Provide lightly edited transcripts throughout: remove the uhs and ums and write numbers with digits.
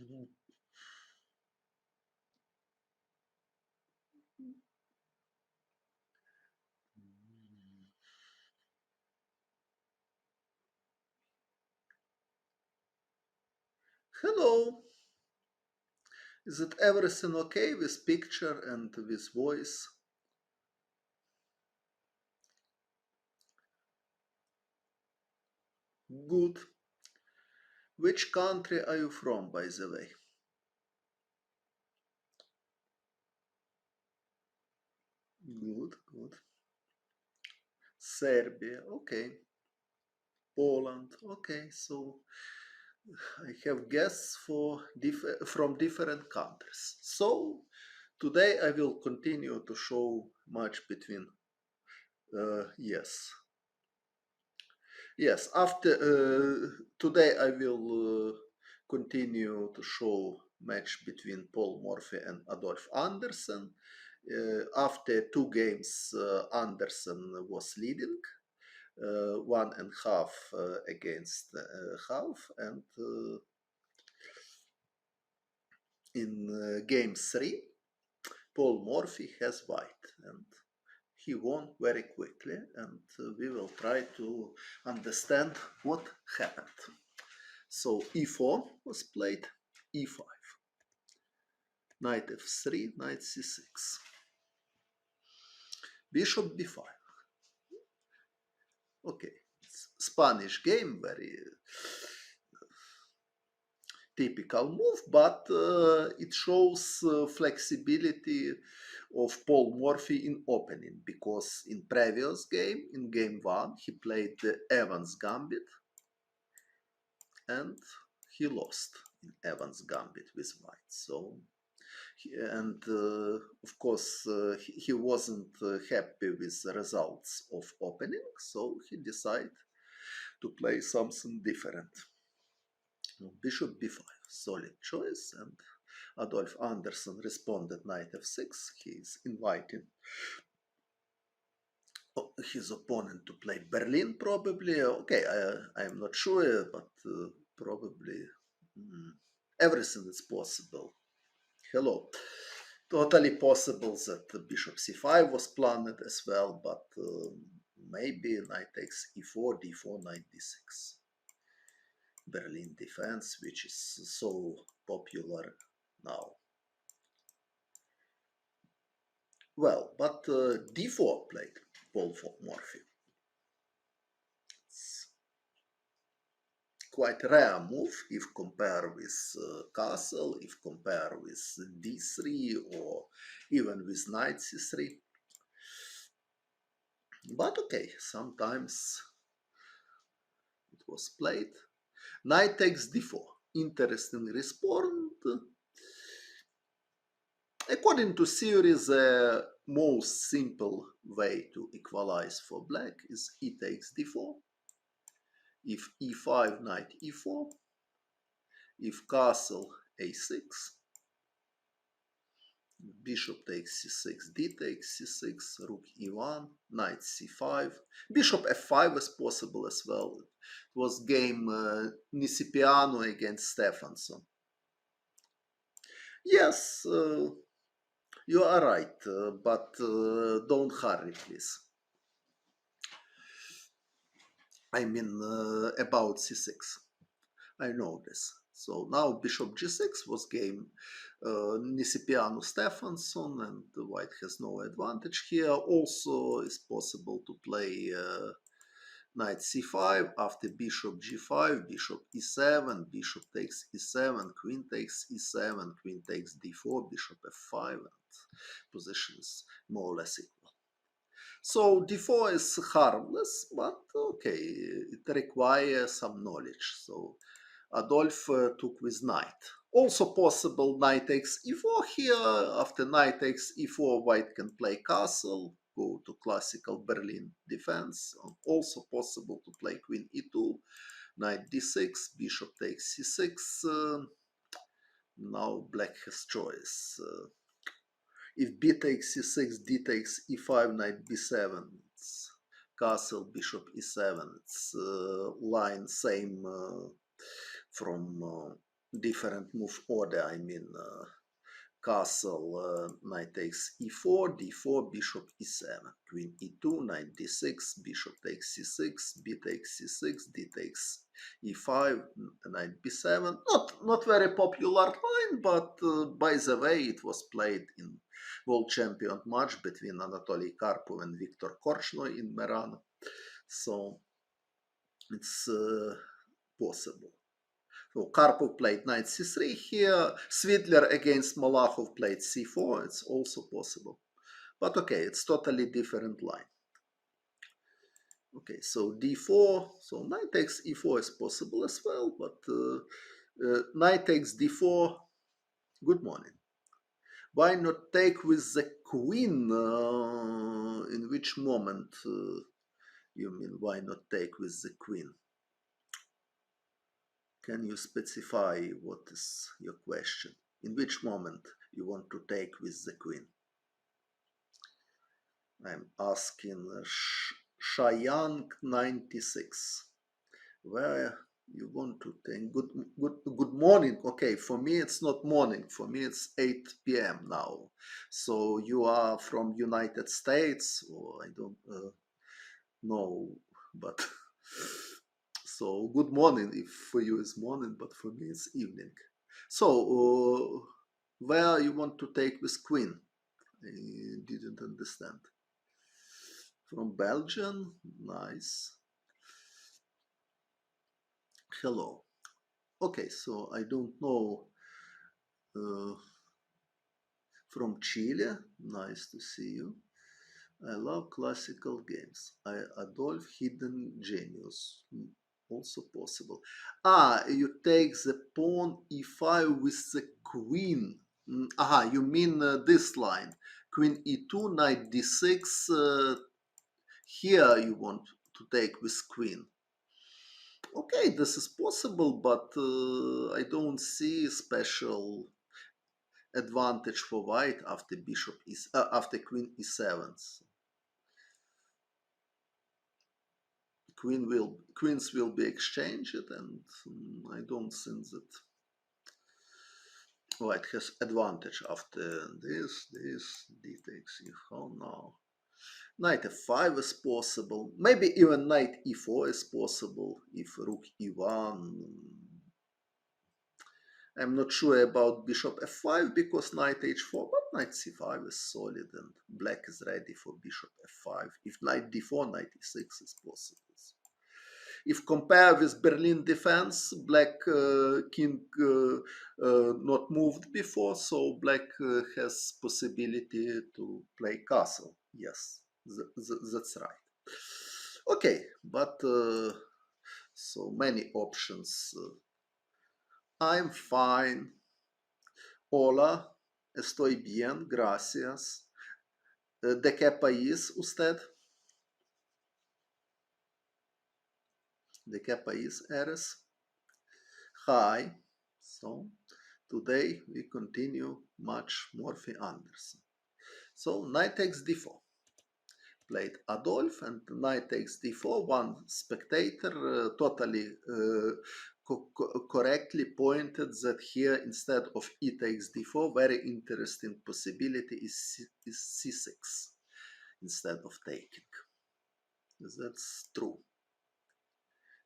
Hello. Is it everything okay with picture and with voice? Good. Which country are you from, by the way? Good, good. Serbia, okay. Poland, okay. So I have guests from different countries. So today I will continue to show match between. Yes, yes. After today I will continue to show match between Paul Morphy and Adolf Anderssen. After two games, Anderssen was leading 1.5 against half, and in game three, Paul Morphy has white, and he won very quickly. And we will try to understand what happened. So e4 was played, e5, knight f3, knight c6, bishop b5. Okay, it's Spanish game, very typical move, but it shows flexibility of Paul Morphy in opening, because in previous game, in game one, he played the Evans Gambit and he lost in Evans Gambit with white. So, and of course, he wasn't happy with the results of opening, so he decided to play something different. Bishop b5, solid choice, and Adolf Anderssen responded knight f6. He is inviting his opponent to play Berlin, probably. Okay, I am not sure, but probably everything is possible. Hello. Totally possible that bishop c5 was planned as well, but maybe knight takes e4, d4, knight d6. Berlin defense, which is so popular now. Well, but d4 played Paul Morphy. It's quite rare move if compare with castle, if compare with d3 or even with knight c3. But okay, sometimes it was played. Knight takes d4. Interesting respond. According to theory, the most simple way to equalize for black is e takes d4. If e5, knight e4. If castle, a6. Bishop takes c6, d takes c6, rook e1, knight c5. Bishop f5 is possible as well. It was game Nisipiano against Stefansson. Yes, you are right, but don't hurry, please. I mean, about c6. I know this. So now bishop g6 was game Nisipiano Stefansson, and white has no advantage here. Also, it's possible to play knight c5 after bishop g5, bishop e7, bishop takes e7, queen takes e7, queen takes d4, bishop f5, and position is more or less equal. So d4 is harmless, but okay, it requires some knowledge. So Adolf took with knight. Also possible knight takes e4 here. After knight takes e4, white can play castle, go to classical Berlin defense. Also possible to play queen e2, knight d6, bishop takes c6. Now black has choice. If b takes c6, d takes e5, knight b7, it's castle, bishop e7. It's line same from different move order. I mean, castle, knight takes e4, d4, bishop e7, queen e2, knight d6, bishop takes c6, b takes c6, d takes e5, knight b7. Not very popular line, but by the way, it was played in world champion match between Anatoly Karpov and Viktor Korchnoi in Merano. So it's possible. So Karpov played knight c3 here. Svidler against Malachov played c4. It's also possible. But okay, it's totally different line. Okay, so d4. So knight takes e4 is possible as well. But knight takes d4. Good morning. Why not take with the queen? In which moment you mean why not take with the queen? Can you specify what is your question? In which moment you want to take with the queen? I'm asking Shayang 96. Where you want to take? Good morning. Okay, for me it's not morning. For me it's 8 p.m. now. So you are from United States, or I don't know, but so good morning if for you is morning, but for me it's evening. So where you want to take with queen? I didn't understand. From Belgium, nice. Hello. Okay, so I don't know. From Chile, nice to see you. I love classical games. Adolf Hidden Genius, also possible. You take the pawn e5 with the queen. You mean this line. Queen e2, knight d6. Here you want to take with queen. Okay, this is possible, but I don't see special advantage for white after bishop is after queen e7. Queens will be exchanged, and I don't think that white has advantage after this. D takes e4 now. Knight f5 is possible. Maybe even knight e4 is possible if rook e1. I'm not sure about bishop f5 because knight h4, but knight c5 is solid and black is ready for bishop f5. If knight d4, knight e6 is possible. If compare with Berlin defense, black king not moved before, so black has possibility to play castle. Yes, that's right. Okay, but so many options. I'm fine. Hola, estoy bien, gracias. ¿De qué país usted? ¿De qué país eres? Hi. So today we continue match Morphy Anderssen. So knight takes d4. Played Adolf, and knight takes d4. One spectator totally correctly pointed that here instead of e takes d4, very interesting possibility is c6 instead of taking. That's true.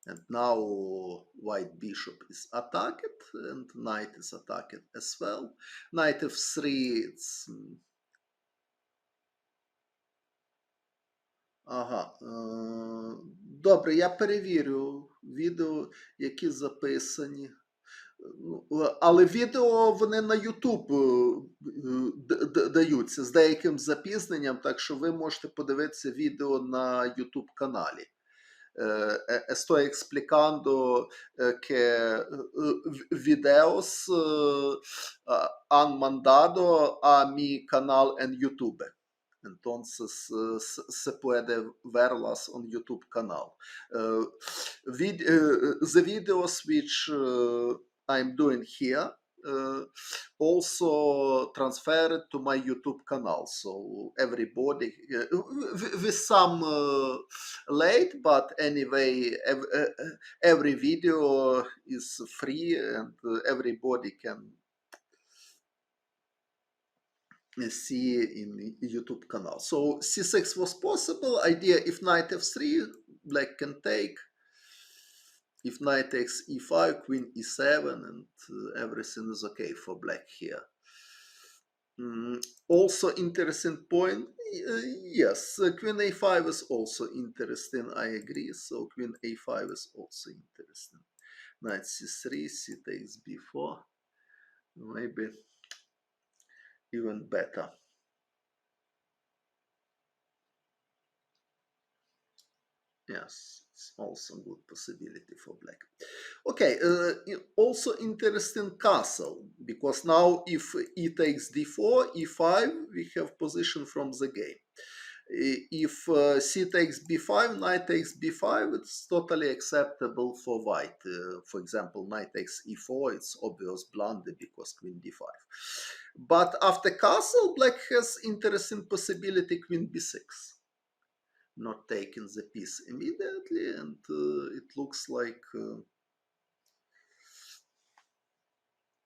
And now white bishop is attacked and knight is attacked as well. Knight f3, it's... Добре, я перевірю відео, які записані. Але відео вони на YouTube даються з деяким запізненням, так що ви можете подивитися відео на YouTube каналі. Estoy explicando que videos han mandado a mi canal en YouTube. Entonces se puede verlas on YouTube canal. The videos which I'm doing here also transfer it to my YouTube canal. So everybody, with some late, but anyway, every video is free and everybody can see in YouTube canal. So c6 was possible. Idea if knight f3, black can take. If knight takes e5, queen e7, and everything is okay for black here. Also interesting point. Yes, queen a5 is also interesting. I agree. So queen a5 is also interesting. Knight c3, c takes b4. Maybe even better. Yes, it's also a good possibility for black. Okay, also interesting castle, because now if e takes d4, e5, we have position from the game. If c takes b5, knight takes b5, it's totally acceptable for white. For example, knight takes e4, it's obvious blunder because queen d5. But after castle, black has interesting possibility queen b6. Not taking the piece immediately, and it looks like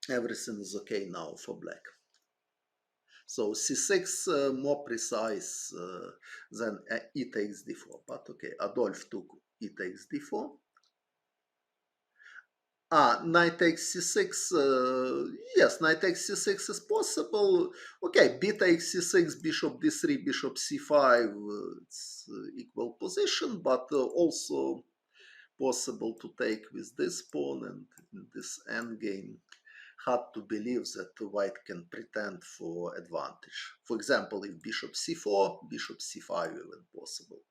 everything is okay now for black. So c6 more precise than e takes d4, but okay, Adolf took e takes d4. Knight takes c6, yes, knight takes c6 is possible. Okay, b takes c6, bishop d3, bishop c5, it's equal position, but also possible to take with this pawn, and in this endgame hard to believe that white can pretend for advantage. For example, if bishop c4, bishop c5 even possible.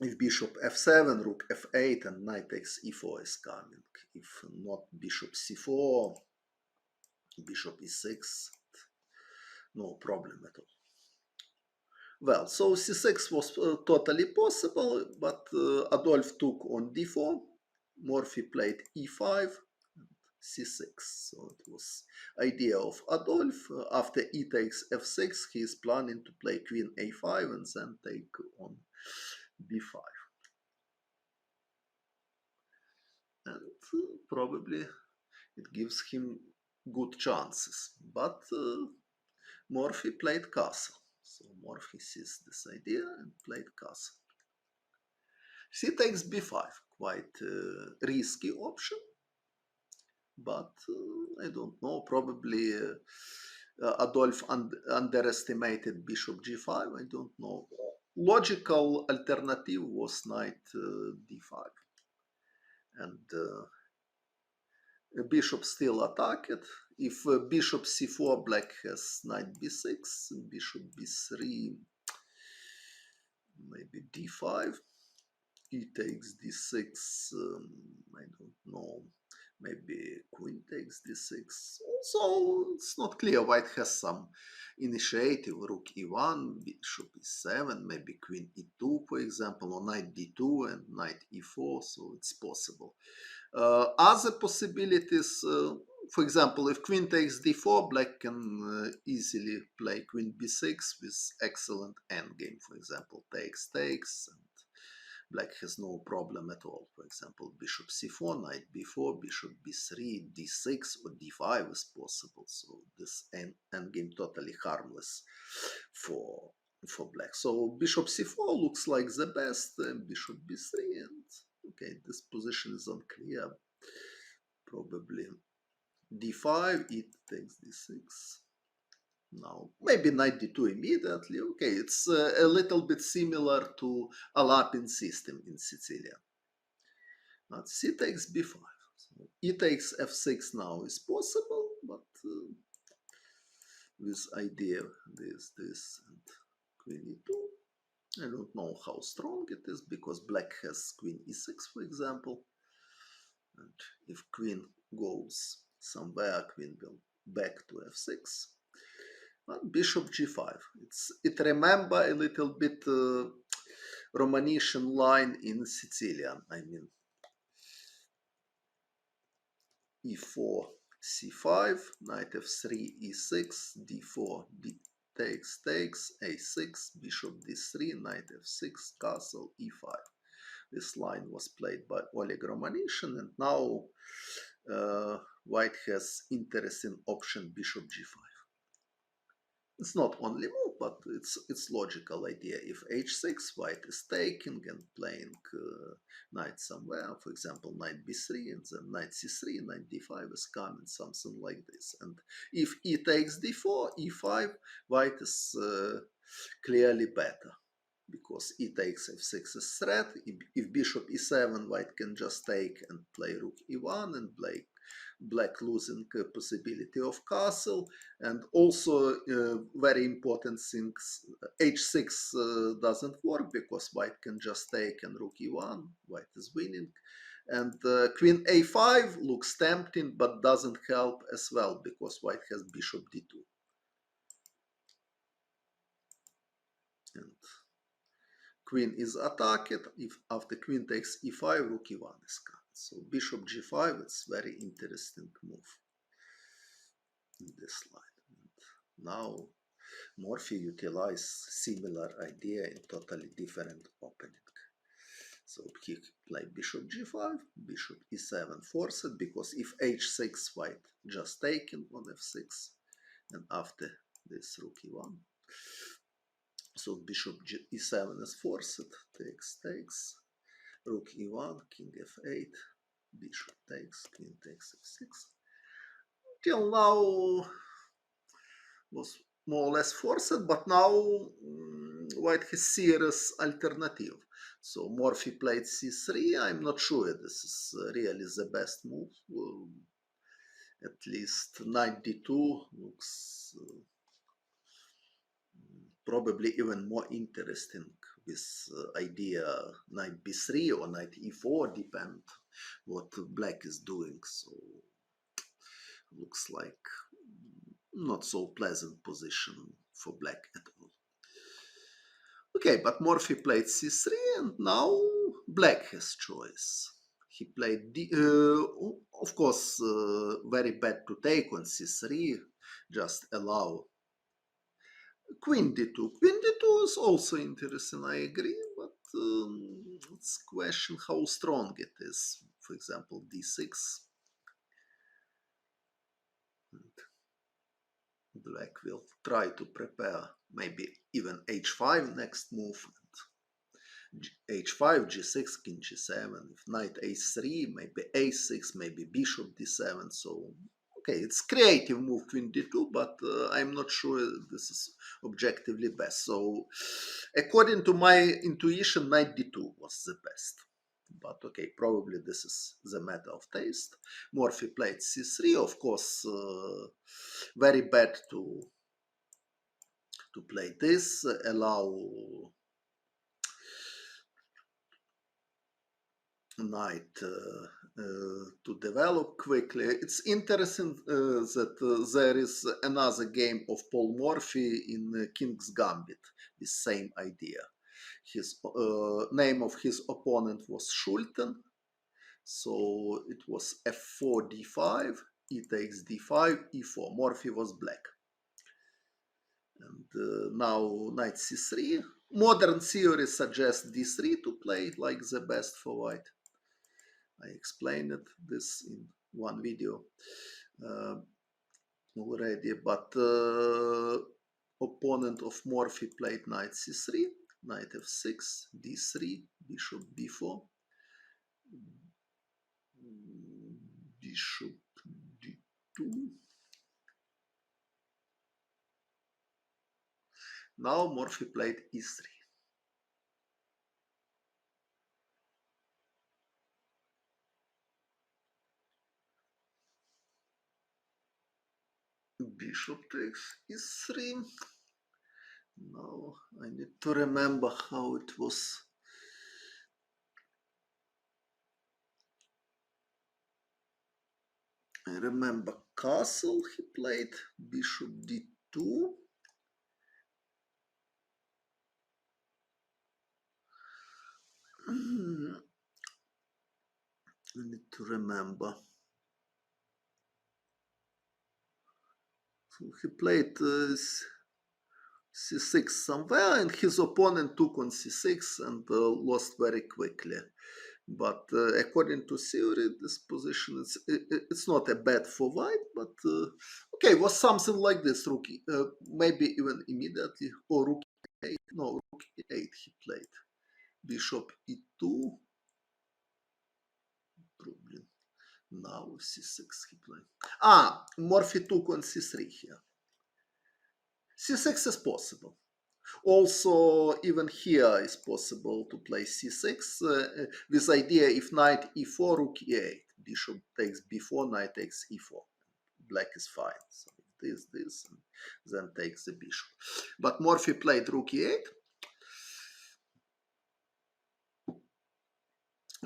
If bishop f7, rook f8, and knight takes e4 is coming. If not bishop c4, bishop e6, no problem at all. Well, so c6 was totally possible, but Adolf took on d4, Morphy played e5, c6. So it was idea of Adolf. After e takes f6, he is planning to play queen a5 and then take on b5. And probably it gives him good chances. But Morphy played castle. So Morphy sees this idea and played castle. C takes b5, quite risky option, but I don't know, probably Adolf underestimated bishop g5, I don't know. Logical alternative was knight d5, and bishop still attacked. If bishop c4, black has knight b6, bishop b3, maybe d5, e takes d6, I don't know, maybe queen takes d6. Also, it's not clear. White has some initiative, rook e1, bishop e7, maybe queen e2, for example, or knight d2 and knight e4, so it's possible. Other possibilities, for example, if queen takes d4, black can easily play queen b6 with excellent endgame. For example, takes, and black has no problem at all. For example, bishop c4, knight b4, bishop b3, d6, or d5 is possible. So this endgame totally harmless for black. So bishop c4 looks like the best, bishop b3, and okay, this position is unclear. Probably d5, it takes d6. Now, maybe knight d2 immediately. Okay, it's a little bit similar to Alapin system in Sicilian. But c takes b5. So e takes f6 now is possible, but with idea this, and queen e2. I don't know how strong it is, because black has queen e6, for example. And if queen goes somewhere, queen will back to f6. And bishop g5. It remember a little bit Romanician line in Sicilian. I mean, e4, c5, knight f3, e6, d4, d takes, a6, bishop d3, knight f6, castle, e5. This line was played by Oleg Romanishin, and now white has interesting option bishop g5. It's not only move, but it's logical idea. If h6, white is taking and playing knight somewhere, for example, knight b3, and then knight c3, knight d5 is coming, something like this. And if e takes d4, e5, white is clearly better, because e takes f6 is threat. If bishop e7, white can just take and play rook e1 and black losing possibility of castle. And also very important things, h6 doesn't work because white can just take and rook e1, white is winning. And queen a5 looks tempting but doesn't help as well, because white has bishop d2. And queen is attacked. If after queen takes e5, rook e1 is coming. So bishop g5, it's very interesting move in this line. And now Morphy utilized similar idea in totally different opening. So he played bishop g5, bishop e7 forced, because if h6, white just taken on f6, and after this rook e1. So bishop e7 is forced, takes, rook e1, king f8, bishop takes, queen takes f6. Till now was more or less forced, but now white has serious alternative. So Morphy played c3. I'm not sure this is really the best move. At least knight d2 looks probably even more interesting with idea knight b3 or knight e4, depend what black is doing. So looks like not so pleasant position for black at all. Okay, but Morphy played c3, and now black has choice. He played of course very bad to take on c3, just allow queen d2. Queen d2 is also interesting, I agree, but it's question how strong it is. For example, d6. Black will try to prepare maybe even h5 next move. h5, g6, king g7. If knight a3, maybe a6, maybe bishop d7. So okay, it's creative move queen d2, but I'm not sure this is objectively best. So according to my intuition, knight d2 was the best. But okay, probably this is the matter of taste. Morphy played c3, of course, very bad to play this, allow knight to develop quickly. It's interesting that there is another game of Paul Morphy in King's Gambit, the same idea. His name of his opponent was Schulten, so it was f4 d5, e takes d5, e4. Morphy was black. And now knight c3. Modern theory suggests d3 to play like the best for white. I explained this in one video already, but opponent of Morphy played knight c3, knight f6, d3, bishop b4, bishop d2. Now Morphy played e3. Bishop takes e3. Now I need to remember how it was. I remember castle he played, bishop d2. I need to remember. So he played c6 somewhere, and his opponent took on c6 and lost very quickly. But according to theory, this position it's not a bad for white, but okay, it was something like this. Rook, maybe even immediately, or rook e8. No, rook e8 he played. Bishop e2, probably now c6 he played. Morphy took on c3 here. c6 is possible. Also, even here is possible to play c6 with idea if knight e4, rook e8, bishop takes b4, knight takes e4. Black is fine. So this, and then takes the bishop. But Morphy played rook e8.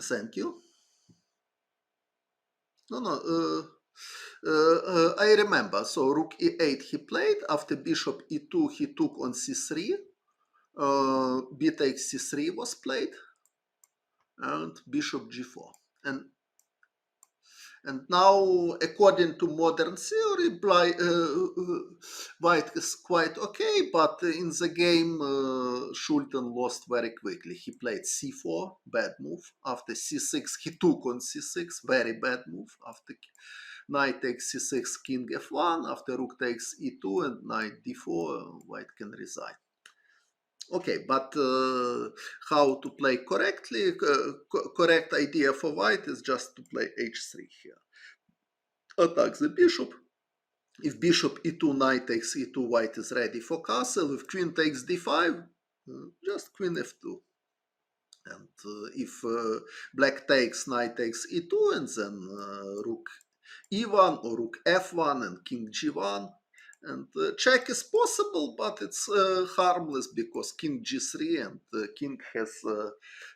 Thank you. I remember. So rook e8 he played. After bishop e2 he took on c3. B takes c3 was played, and bishop g4. And now, according to modern theory, white is quite okay, but in the game, Schulten lost very quickly. He played c4, bad move. After c6, he took on c6, very bad move. After knight takes c6, king f1. After rook takes e2 and knight d4, white can resign. Okay, but how to play correctly? Correct idea for white is just to play h3 here. Attack the bishop. If bishop e2, knight takes e2, white is ready for castle. If queen takes d5, just queen f2. And if black takes, knight takes e2, and then rook e1 or rook f1 and king g1. And check is possible, but it's harmless because king g3 and king has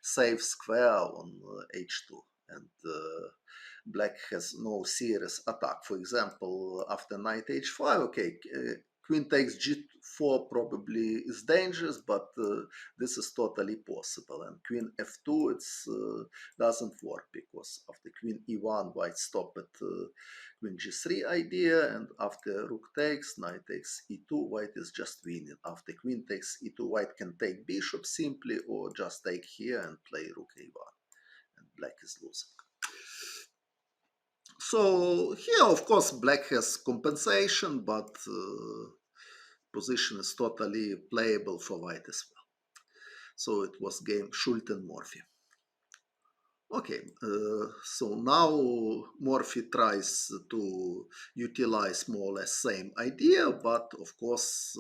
safe square on h2. And black has no serious attack. For example, after knight h5, okay, queen takes g4 probably is dangerous, but this is totally possible. And queen f2, it's doesn't work because after queen e1, white stop at queen g3 idea, and after rook takes, knight takes e2, white is just winning. After queen takes e2, white can take bishop simply, or just take here and play rook a1, and black is losing. So here, of course, black has compensation, but position is totally playable for white as well. So it was game Schulten-Morphy. Okay, so now Morphy tries to utilize more or less same idea, but of course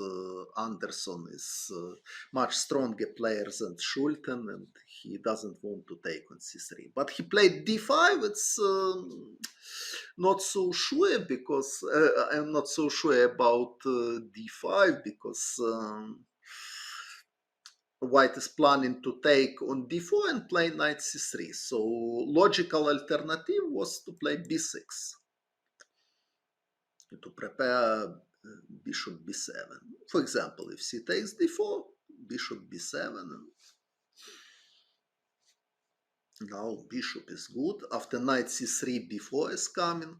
Anderssen is much stronger player than Schulten, and he doesn't want to take on c3. But he played d5. It's not so sure because I'm not so sure about d5 because white is planning to take on d4 and play knight c3. So logical alternative was to play b6 to prepare bishop b7. For example, if c takes d4, bishop b7. Now bishop is good. After knight c3, b4 is coming.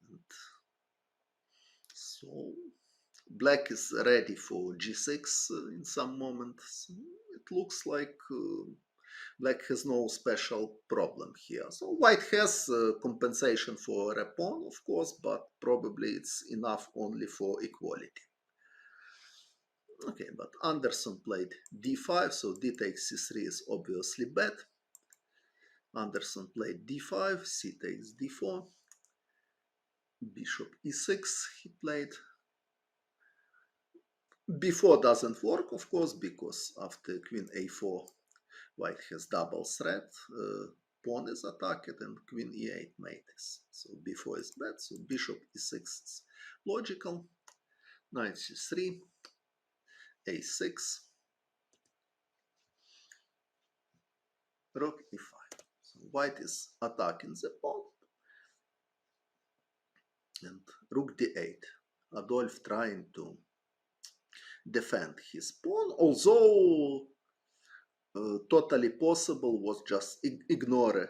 And so black is ready for g6 in some moments. It looks like black has no special problem here. So white has compensation for a pawn, of course, but probably it's enough only for equality. Okay, but Anderssen played d5, so d takes c3 is obviously bad. Anderssen played d5, c takes d4, bishop e6 he played. b4 doesn't work, of course, because after queen a4, white has double threat. Pawn is attacked and queen e8 mates. So b4 is bad, so bishop e6 is logical. Knight c3, a6, rook e5. So white is attacking the pawn. And rook d8. Adolf trying to defend his pawn, although totally possible was just ignore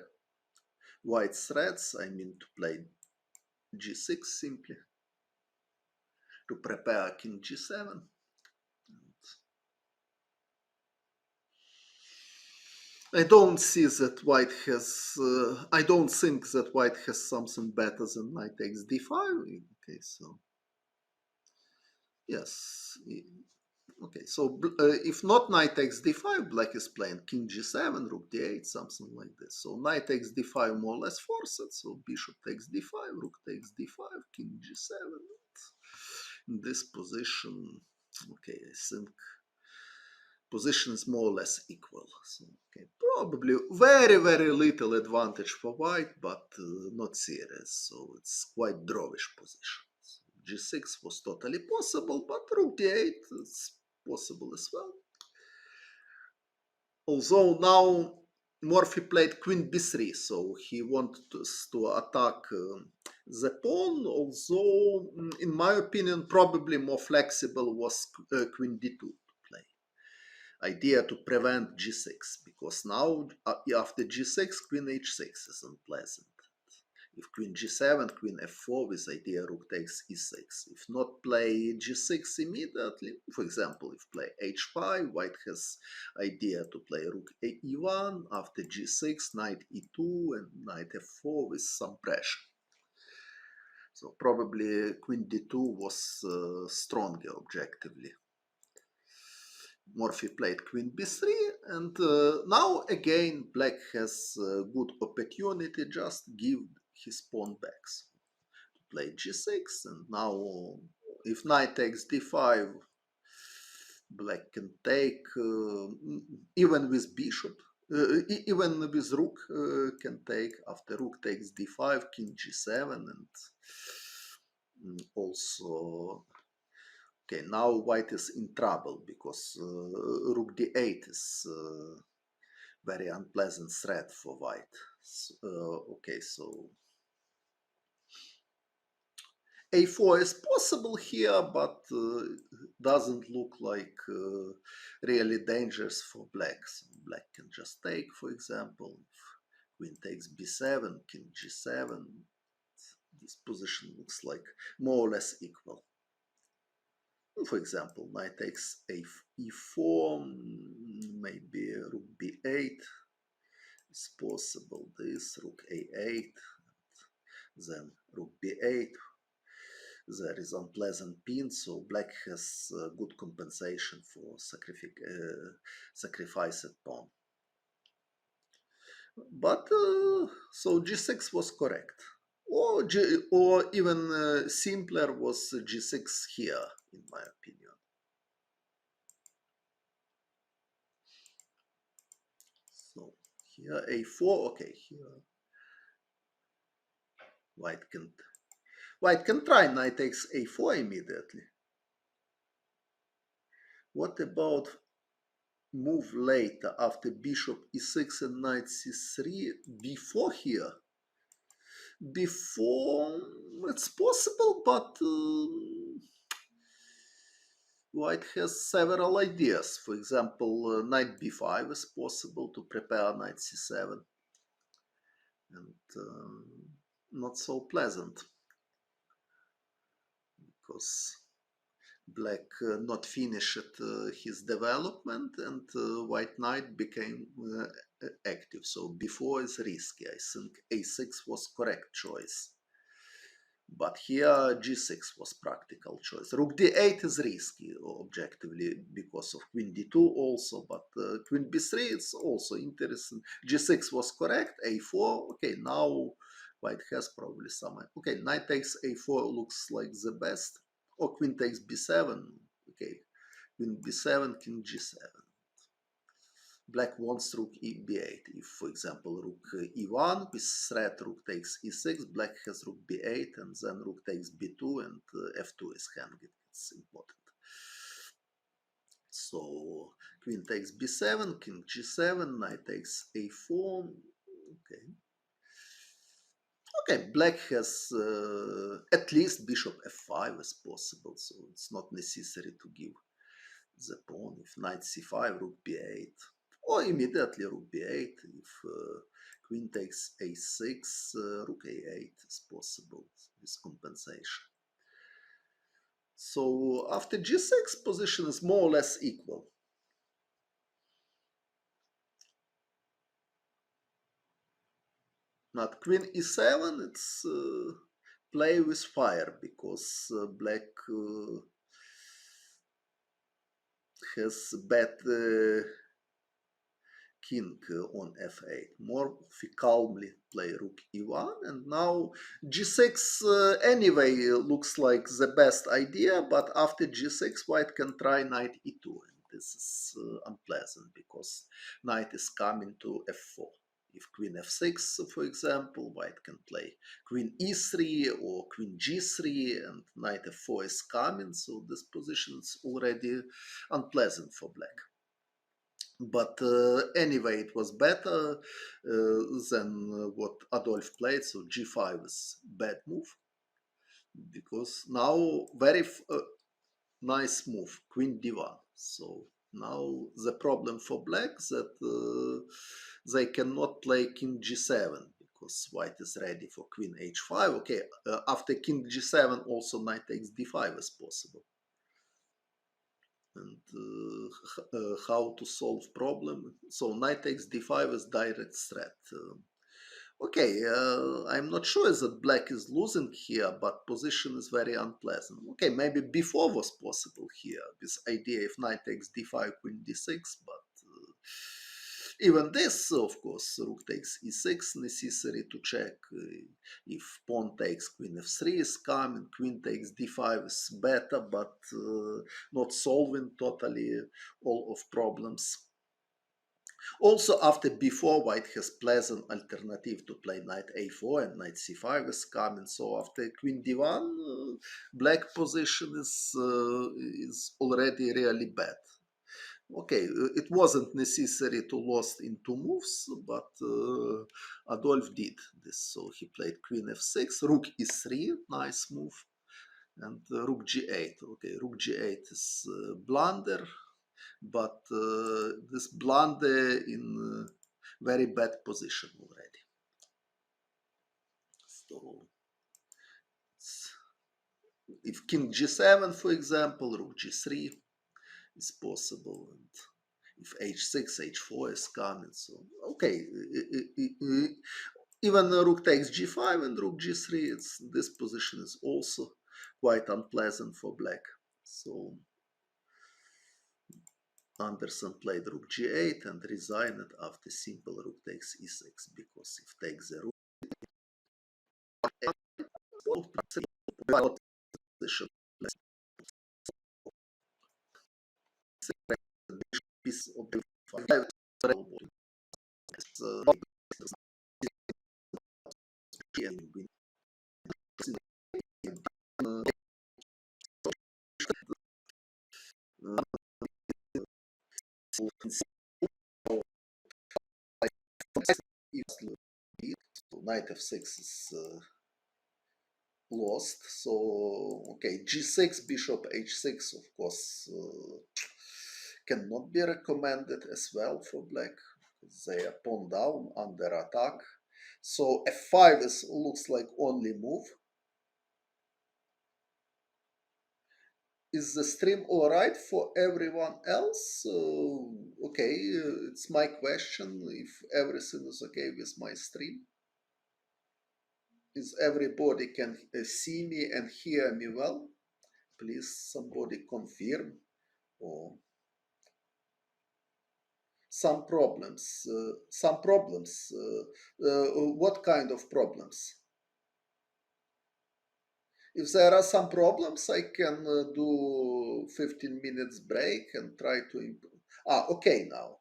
white threats. I mean to play g6 simply. to prepare king g7. I don't see that white has. I don't think that white has something better than knight takes d5. Okay, so yes. Okay, so if not knight takes d5, black is playing king g7, rook d8, something like this. So knight takes d5 more or less forced. So bishop takes d5, rook takes d5, king g7. In this position, okay, I think position is more or less equal. So, okay, probably very, very little advantage for white, but not serious. So it's quite drawish position. So g6 was totally possible, but rook d8 is possible as well. Although now Morphy played queen b3, so he wanted to attack the pawn, although in my opinion probably more flexible was queen d2 to play. Idea to prevent g6, because now after g6 queen h6 is unpleasant. If queen g7, queen f4 with idea rook takes e6. If not play g6 immediately, for example, if play h5, white has idea to play rook e1, after g6, knight e2 and knight f4 with some pressure. So probably queen d2 was stronger objectively. Morphy played queen b3, and now again black has a good opportunity, just give his pawn back. So play g6, and now if knight takes d5, black can take even with bishop, even with rook can take. After rook takes d5, king g7, and also okay, now white is in trouble because rook d8 is very unpleasant threat for white. Okay, so a4 is possible here, but doesn't look like really dangerous for black. So black can just take, for example, if queen takes b7, king g7, this position looks like more or less equal. For example, knight takes e4, maybe rook b8 is possible. This rook a8, then rook b8. There is unpleasant pin, so black has good compensation for sacrificed pawn. But so g6 was correct, or even simpler was g6 here, in my opinion. So here a4, okay, here white can try knight takes a4 immediately. What about move later after bishop e6 and knight c3 before here? Before it's possible, but white has several ideas. For example, knight b5 is possible to prepare knight c7, and not so pleasant because black not finished his development, and white knight became active. So before is risky. I think a6 was correct choice. But here g6 was practical choice. Rook d8 is risky objectively because of queen d2 also, but queen b3 is also interesting. g6 was correct, a4, okay, now white has probably some, okay, knight takes a4 looks like the best, or queen takes b7, okay, queen b7, king g7. Black wants rook b8. If, for example, rook e1 with threat rook takes e6, black has rook b8, and then rook takes b2, and f2 is hanging. It's important. So queen takes b7, king g7, knight takes a4. Okay. Okay, black has at least bishop f5 as possible, so it's not necessary to give the pawn. If knight c5, rook b8, or immediately rook b8. If queen takes a6, rook a8 is possible with compensation. So after g6, position is more or less equal. Not queen e7, it's play with fire, because black has bad king on f8. Morphy calmly play rook e1, and now g6 anyway looks like the best idea, but after g6 white can try knight e2, and this is unpleasant because knight is coming to f4. If queen f6, for example, white can play queen e3 or queen g3, and knight f4 is coming, so this position is already unpleasant for black. But anyway, it was better than what Adolf played, so g5 is bad move, because now very nice move, queen d1. So now the problem for black that they cannot play king g7, because white is ready for queen h5. Okay, after king g7 also knight takes d5 is possible. And how to solve problem. So knight takes d5 is direct threat. Okay, I'm not sure that black is losing here, but position is very unpleasant. Okay, maybe b4 was possible here, this idea if knight takes d5, queen d6, but even this, of course, rook takes e6, necessary to check if pawn takes queen f3 is coming, queen takes d5 is better, but not solving totally all of problems. Also, after b4, white has pleasant alternative to play knight a4, and knight c5 is coming. So after queen d1, black position is already really bad. Okay, it wasn't necessary to lost in two moves, but Adolf did this. So he played queen f6, rook e3, nice move, and rook g8. Okay, rook g8 is blunder, but this blunder in very bad position already. So if king g7, for example, rook g3 is possible, and if h6, h4 is coming. So okay, even rook takes g5 and rook g3, this position is also quite unpleasant for black. So Anderssen played rook g8 and resigned after simple rook takes e6, because if takes the rook, position piece of the five. Knight f6 is lost. So okay, g6, bishop h6, of course, cannot be recommended as well for black. They are pawn down under attack. So f5 looks like only move. Is the stream all right for everyone else? Okay, it's my question if everything is okay with my stream. Is everybody can see me and hear me well? Please somebody confirm. Or some problems. What kind of problems? If there are some problems, I can do 15 minutes break and try to improve. Okay now.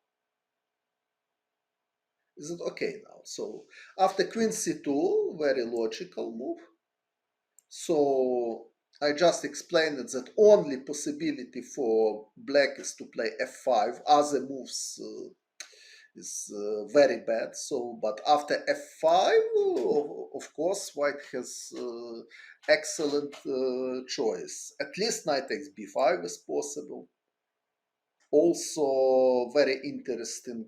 Is it okay now? So after queen c2, very logical move. So I just explained that only possibility for black is to play f5. Other moves is very bad. So, but after f5, of course, white has excellent choice. At least knight takes b5 is possible. Also very interesting,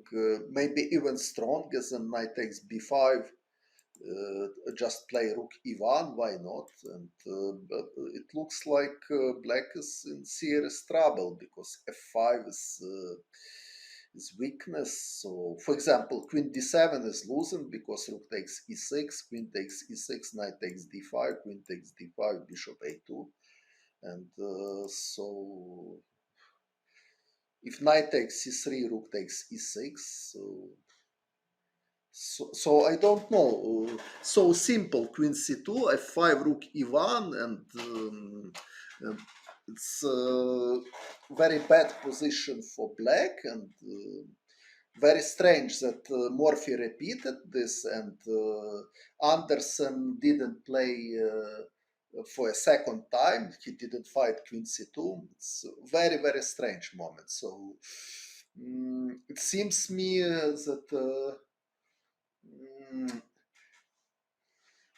maybe even stronger than knight takes b5, just play rook e1, why not? And but it looks like black is in serious trouble because f5 is weakness. So, for example, queen d7 is losing because rook takes e6, queen takes e6, knight takes d5, queen takes d5, bishop a2, and so if knight takes c3, rook takes e6. So I don't know. So simple: queen c2, f5, rook e1, and it's a very bad position for black, and very strange that Morphy repeated this, and Anderssen didn't play for a second time. He didn't fight queen c2. It's a very, very strange moment. So it seems me that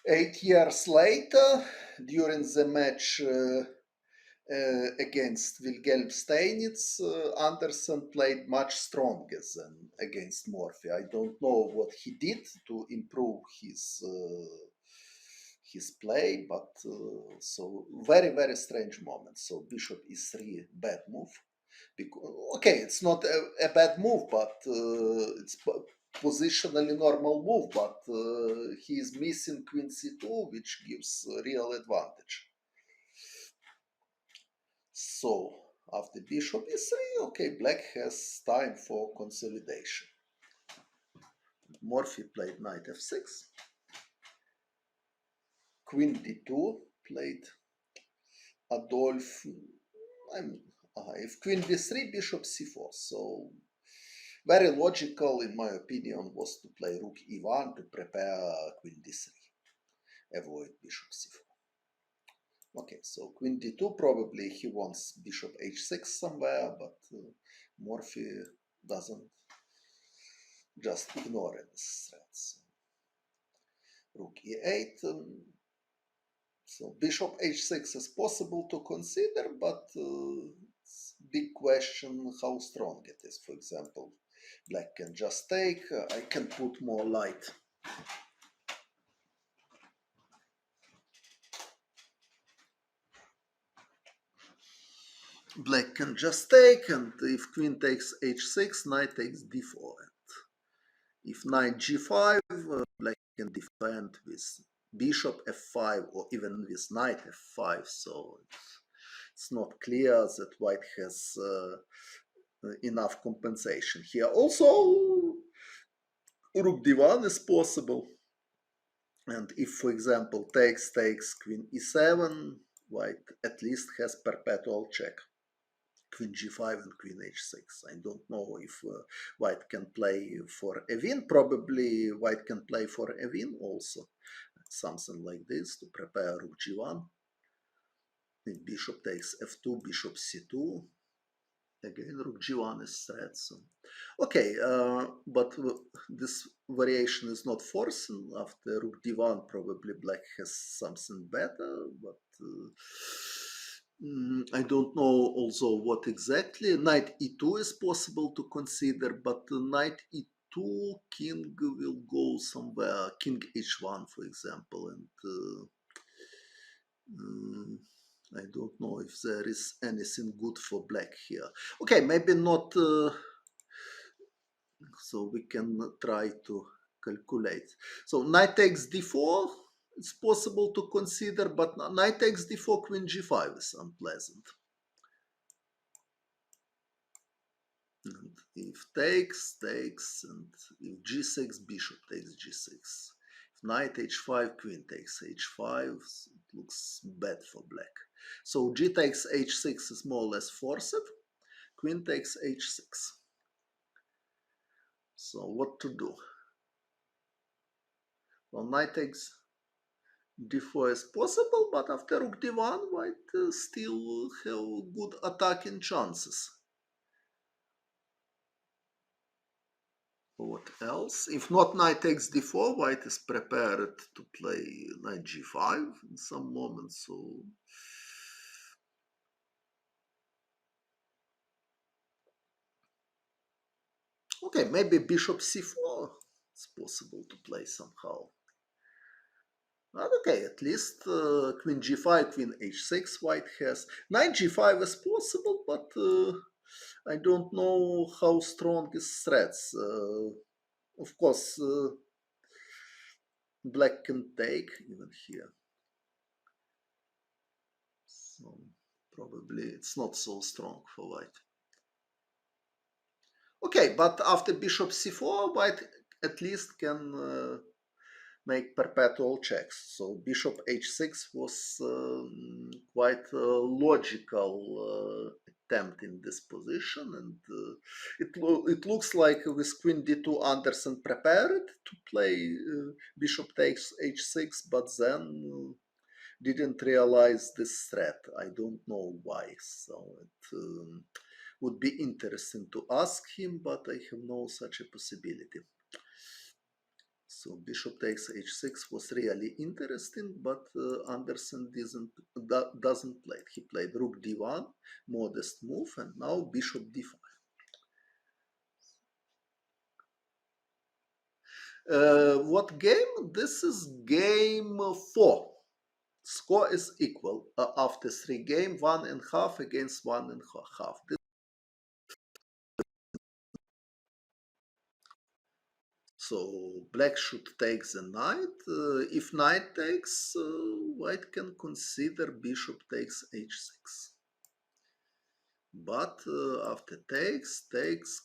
8 years later, during the match against Wilhelm Steinitz, Anderssen played much stronger than against Morphy. I don't know what he did to improve his play, but so very, very strange moment. So bishop e3, bad move. Because, okay, it's not a bad move, but it's positionally normal move, but he is missing queen c2, which gives real advantage. So after bishop e3, okay, black has time for consolidation. Morphy played knight f6. Queen d2 played Adolf. If queen d3, bishop c4. So very logical, in my opinion, was to play rook e1 to prepare queen d3, avoid bishop c4. Okay, so queen d2, probably he wants bishop h6 somewhere, but Morphy doesn't, just ignore this threat. So, rook e8. So bishop h6 is possible to consider, but it's big question how strong it is. For example, black can just take. I can put more light. Black can just take, and if queen takes h6, knight takes d4. And if knight g5, black can defend with bishop f5 or even with knight f5. So it's not clear that white has enough compensation here. Also, rook d1 is possible. And if, for example, takes queen e7, white at least has perpetual check. Queen g5 and queen h6. I don't know if white can play for a win. Probably white can play for a win also. Something like this to prepare rook g1. If bishop takes f2, bishop c2. Again, rook g1 is threat. So, okay, but this variation is not forcing. After rook d1, probably black has something better, but I don't know also what exactly. Knight e2 is possible to consider, but knight e2, king will go somewhere, king h1, for example, and I don't know if there is anything good for black here. Okay, maybe not, so we can try to calculate. So knight takes d4, it's possible to consider, but knight takes d4, queen g5 is unpleasant. And if takes, and if g6, bishop takes g6. If knight h5, queen takes h5, it looks bad for black. So g takes h6 is more or less forced. Queen takes h6. So what to do? Well, knight takes d4 is possible, but after rook d1, white still have good attacking chances. What else? If not knight takes d4, white is prepared to play knight g5 in some moments. So okay, maybe bishop c4 is possible to play somehow. But okay, at least queen g5, queen h6 white has. Knight g5 is possible, but I don't know how strong is threats. Of course, black can take even here. So probably it's not so strong for white. Okay, but after bishop c4, white at least can make perpetual checks. So bishop h6 was quite a logical attempt in this position, and it looks like with queen d2 Anderssen prepared to play bishop takes h6, but then didn't realize this threat. I don't know why. So it would be interesting to ask him, but I have no such a possibility. So bishop takes h6 was really interesting, but Anderssen doesn't play it. He played rook d1, modest move, and now bishop d5. What game? This is game 4. Score is equal after 3 game, 1.5 against 1.5. So black should take the knight. If knight takes, white can consider bishop takes h6. But after takes,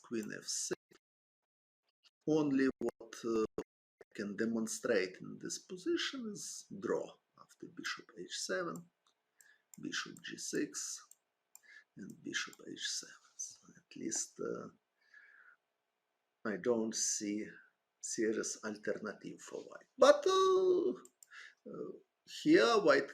queen f6. Only what I can demonstrate in this position is draw after bishop h7, bishop g6, and bishop h7. So at least I don't see serious alternative for white. But here white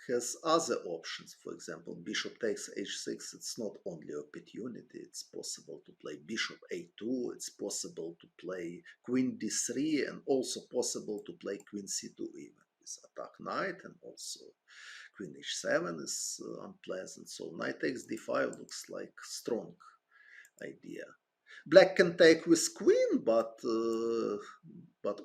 has other options. For example, bishop takes h6. It's not only opportunity. It's possible to play bishop a2. It's possible to play queen d3, and also possible to play queen c2 even with attack knight, and also queen h7 is unpleasant. So knight takes d5 looks like strong idea. Black can take with queen, but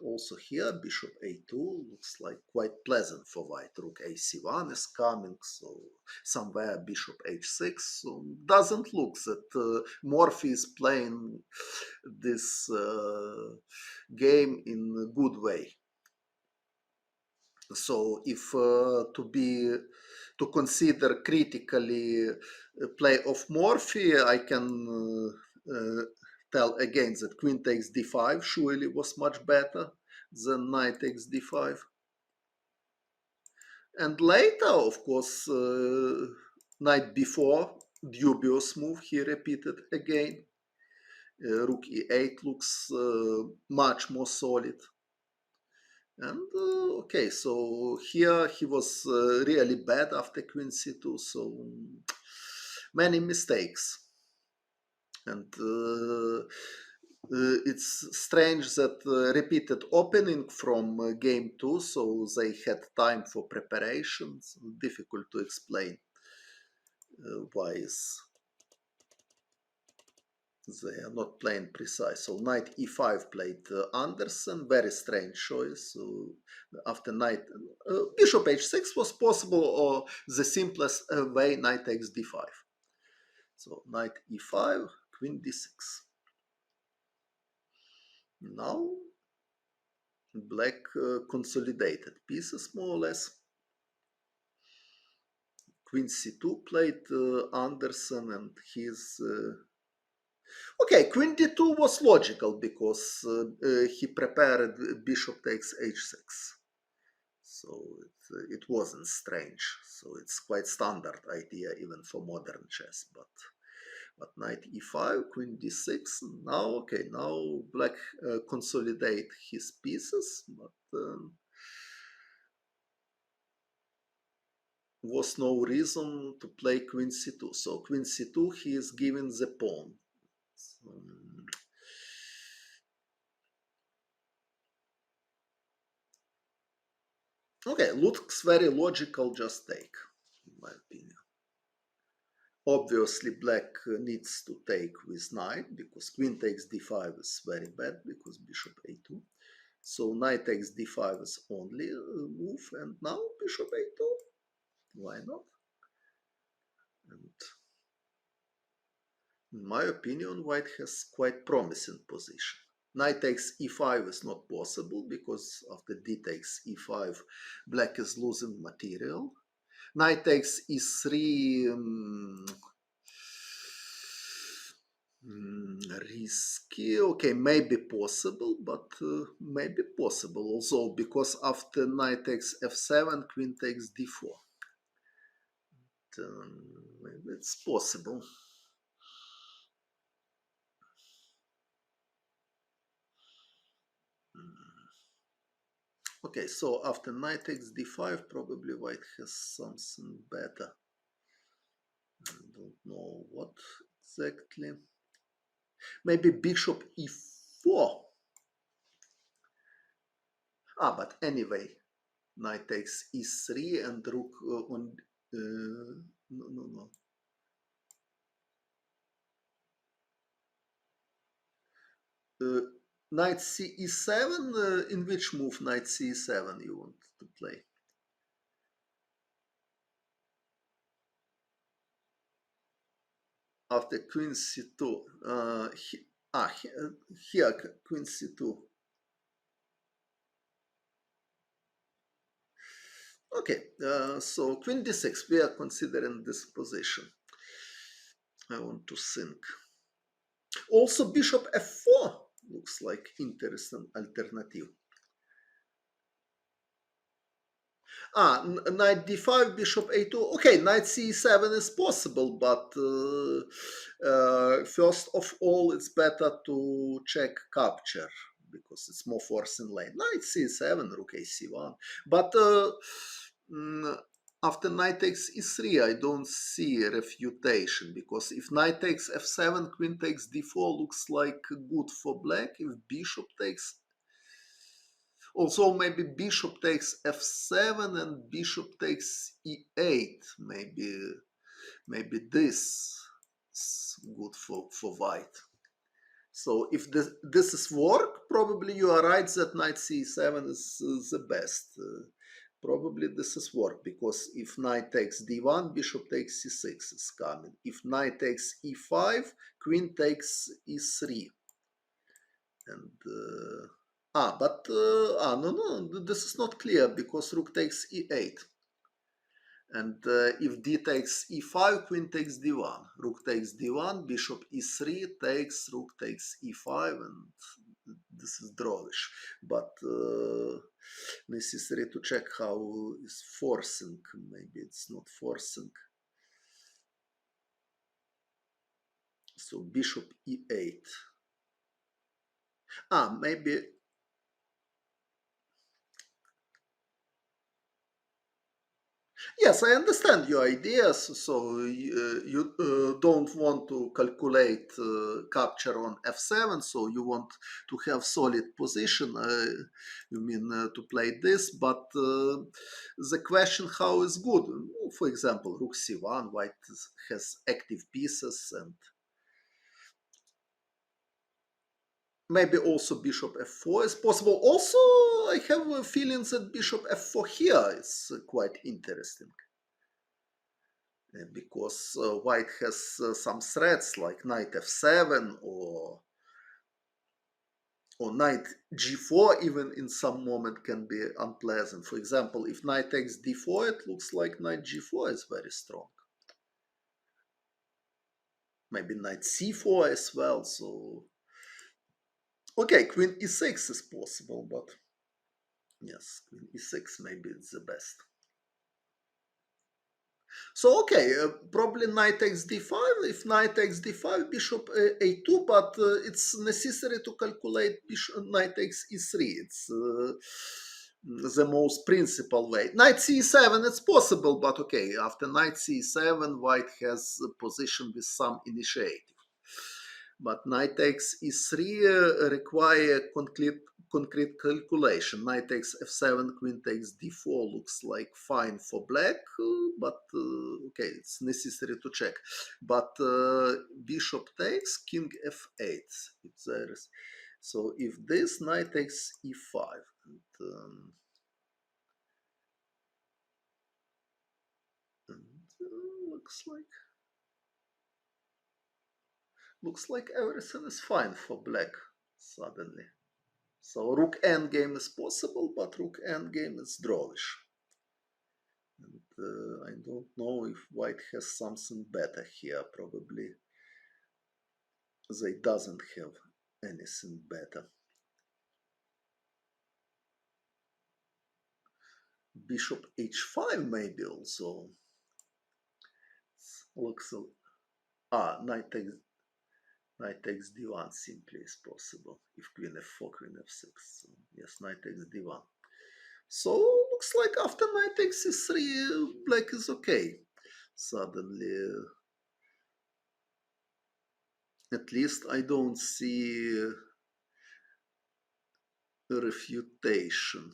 also here bishop a2 looks like quite pleasant for white. Rook ac1 is coming, so somewhere bishop h6. So doesn't look that Morphy is playing this game in a good way. So if to consider critically play of Morphy, I can tell again that queen takes d5 surely was much better than knight takes d5. And later, of course, knight b4, dubious move, he repeated again. Rook e8 looks much more solid. And okay, so here he was really bad after queen c2, so many mistakes. And it's strange that repeated opening from game 2, so they had time for preparations. Difficult to explain why they are not playing precise. So knight e5 played Anderssen, very strange choice. So after knight, bishop h6 was possible, or the simplest way, knight takes d5. So knight e5, queen d6. Now black consolidated pieces more or less. Queen c2 played Anderssen, and his okay, queen d2 was logical because he prepared bishop takes h6. So it wasn't strange. So it's quite standard idea even for modern chess. But knight e5, queen d6. Now, okay, now black consolidate his pieces, but was no reason to play queen c2. So queen c2, he is giving the pawn. So, okay, looks very logical, just take, in my opinion. Obviously, black needs to take with knight, because queen takes d5 is very bad, because bishop a2. So knight takes d5 is only move, and now bishop a2. Why not? And in my opinion, white has quite promising position. Knight takes e5 is not possible because after d takes e5, black is losing material. Knight takes e3, risky. Okay, maybe possible, but maybe possible also because after knight takes f7, queen takes d4. Maybe it's possible. Okay, so after knight takes d5, probably white has something better. I don't know what exactly. Maybe bishop e4. But anyway, knight takes e3 and rook on. No. Knight ce7. In which move knight ce7 you want to play? After queen c2. Here queen c2. Okay, so queen d6. We are considering this position. I want to think. Also bishop f4 looks like interesting alternative. Knight d5, bishop a2. Okay, knight c7 is possible, but first of all, it's better to check capture because it's more forcing lane. Knight c7, rook a c1. But after knight takes e3, I don't see a refutation because if knight takes f7, queen takes d4 looks like good for black. If bishop takes also, maybe bishop takes f7 and bishop takes e8. Maybe this is good for white. So if this is work, probably you are right that knight c7 is the best. Probably this is work because if knight takes d1, bishop takes c6 is coming. If knight takes e5, queen takes e3. And no, this is not clear because rook takes e8. And if d takes e5, queen takes d1. Rook takes d1, bishop e3 takes, rook takes e5, and this is drawish. But necessary to check how is forcing. Maybe it's not forcing. So bishop e8. Maybe. Yes, I understand your ideas. So you don't want to calculate capture on f7, so you want to have solid position. You mean to play this, but the question how is good. For example, rook c1, white has active pieces, and maybe also bishop f4 is possible. Also, I have a feeling that bishop f4 here is quite interesting. Because white has some threats like knight f7 or knight g4 even in some moment can be unpleasant. For example, if knight takes d4, it looks like knight g4 is very strong. Maybe knight c4 as well. So okay, queen e6 is possible, but yes, queen e6 maybe it's the best. So okay, probably knight takes d5. If knight takes d5, bishop a2, but it's necessary to calculate knight takes e3. It's the most principal way. Knight c7, it's possible, but okay, after knight c7, white has a position with some initiative. But knight takes e3 require concrete calculation. Knight takes f7, queen takes d4 looks like fine for black, but okay, it's necessary to check. But bishop takes, king f8. If there is So if this, knight takes e5, and looks like everything is fine for black suddenly. So rook endgame is possible, but rook endgame is drawish. And I don't know if white has something better here. Probably they doesn't have anything better. Bishop h5 maybe also. Looks knight takes d1 simply is possible. If queen f4, queen f6. So yes, knight takes d1. So looks like after knight takes c3, black is okay. Suddenly, at least I don't see a refutation.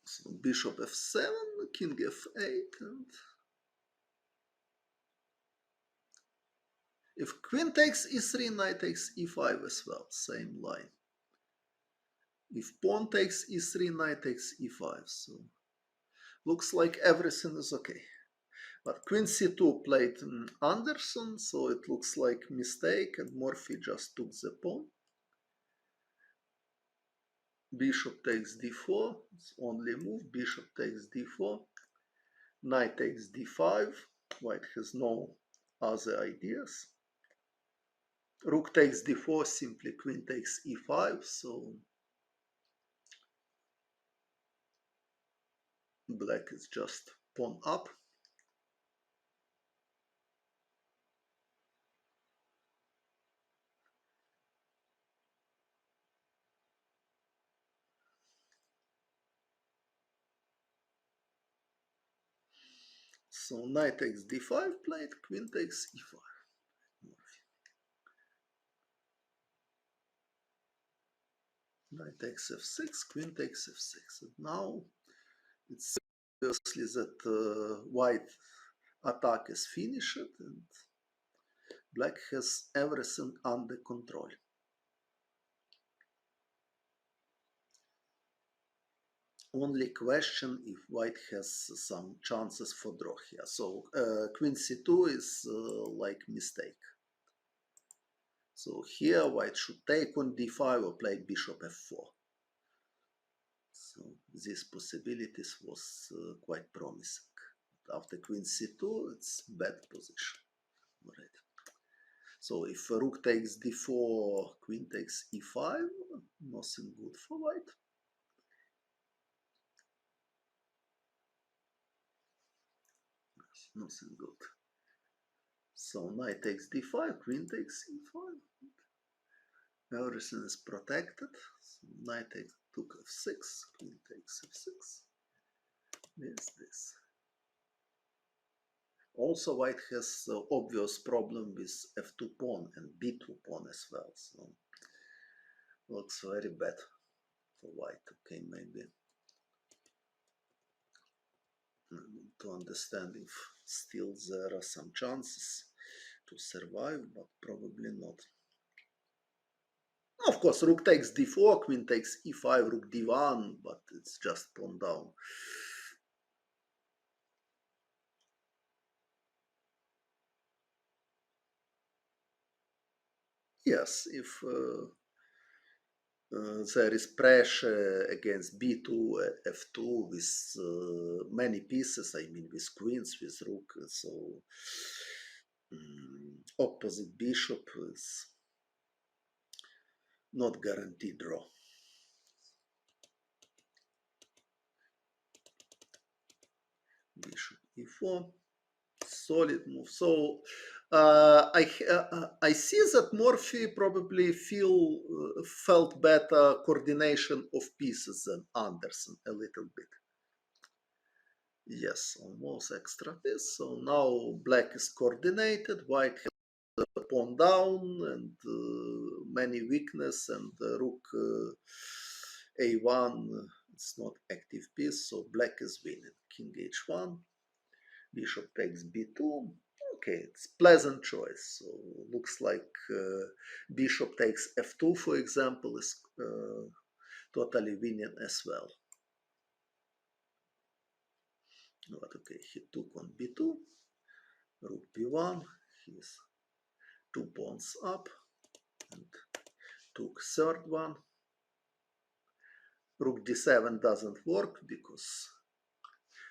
So bishop f7, king f8, and if queen takes e3, knight takes e5 as well, same line. If pawn takes e3, knight takes e5, so looks like everything is okay. But queen c2 played Anderssen, so it looks like mistake, and Morphy just took the pawn. Bishop takes d4, it's only move. Bishop takes d4, knight takes d5. White has no other ideas. Rook takes d4, simply queen takes e5, so black is just pawn up. So knight takes d5 played, queen takes e5. Knight takes f6, queen takes f6. And now it's obviously that white attack is finished and black has everything under control. Only question if white has some chances for draw here. So queen c2 is like mistake. So here white should take on d5 or play bishop f4. So these possibilities was quite promising. After queen c2, it's bad position already. So if rook takes d4, queen takes e5, nothing good for white. Nothing good. So knight takes d5, queen takes e5. Everything is protected. So knight takes took f6, queen takes f6. This. Also, white has obvious problem with f2 pawn and b2 pawn as well. So looks very bad for white. Okay, maybe to understand if still there are some chances to survive, but probably not. Of course, rook takes d4, queen takes e5, rook d1, but it's just pawn down. Yes, if there is pressure against b2, f2 with many pieces, I mean with queens, with rook, so opposite bishop is not guaranteed draw. Bishop e4, solid move. So I see that Morphy probably felt better coordination of pieces than Anderssen a little bit. Yes, almost extra piece. So now black is coordinated, white has pawn down and many weakness, and rook a1 It's not active piece, so black is winning. King h1, bishop takes b2. Okay, it's pleasant choice. So looks like bishop takes f2, for example, is totally winning as well. But okay, he took on b2, rook b1, he's 2 pawns up, and took third one. Rook d7 doesn't work because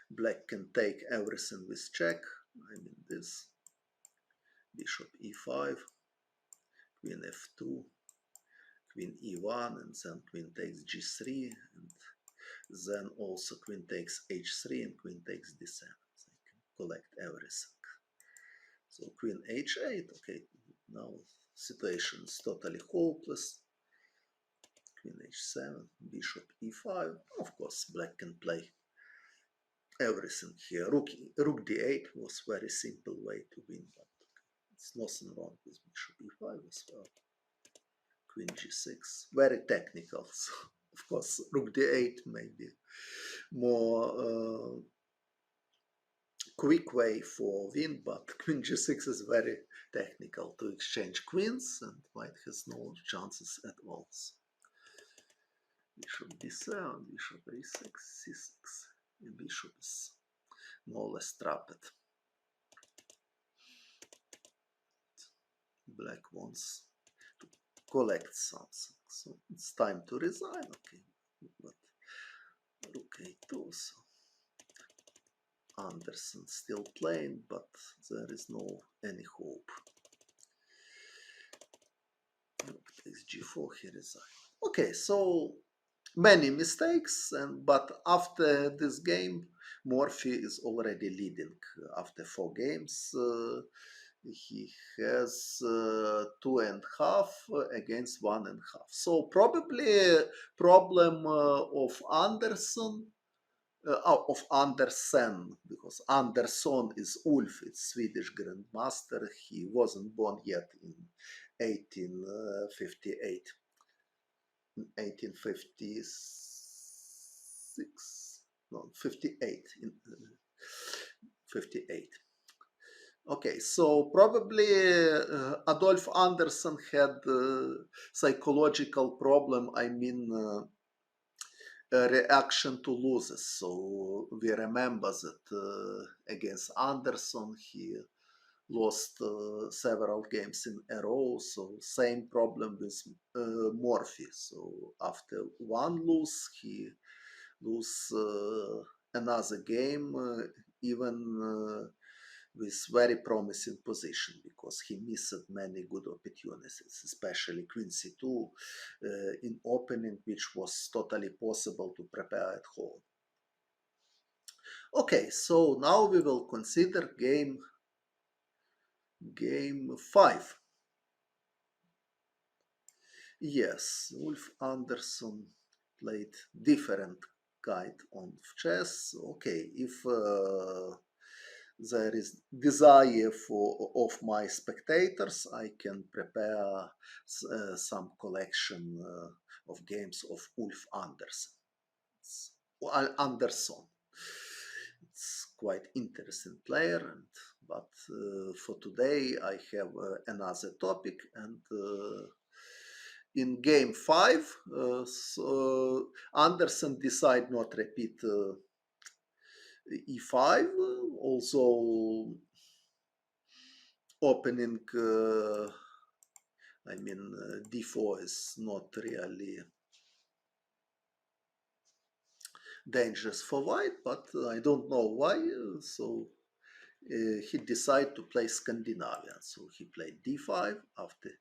black can take everything with check. I mean this. Bishop e5, queen f2, queen e1, and then queen takes g3, and then also queen takes h3 and queen takes d7. So I can collect everything. So queen h8, okay, now situation is totally hopeless. Queen h7, bishop e5. Of course, black can play everything here. Rook d8 was very simple way to win, but it's nothing wrong with bishop e5 as well. Queen g6, very technical. So of course, rook d8 may be more quick way for win, but queen g6 is very technical to exchange queens, and white has no chances at all. So bishop d7, bishop a6, c6, and bishop is more or less trapped. Black wants to collect something, so it's time to resign. Okay, but rook a2, so Anderssen still playing, but there is no any hope. Rook takes g4, he resigns. Okay, so many mistakes, but after this game, Morphy is already leading. After 4 games, he has 2.5 against 1.5. So probably problem of Anderssen. Of Anderssen, because Andersson is Ulf, it's Swedish grandmaster. He wasn't born yet in 1858. 1856, no, 58, in 58. Okay, so probably Adolf Anderssen had psychological problem, I mean reaction to losses. So we remember that against Anderssen he lost several games in a row. So same problem with Morphy. So after one lose, he lose another game, even with very promising position, because he missed many good opportunities, especially queen c2 in opening, which was totally possible to prepare at home. Okay, so now we will consider game 5. Yes, Ulf Andersson played different kind of chess. Okay, if there is desire of my spectators, I can prepare some collection of games of Ulf Andersson. Andersson. It's quite interesting player, but for today I have another topic, and in game 5, so Andersson decided not repeat e5, also opening, I mean, d4 is not really dangerous for white, but I don't know why, so he decided to play Scandinavian, so he played d5 after.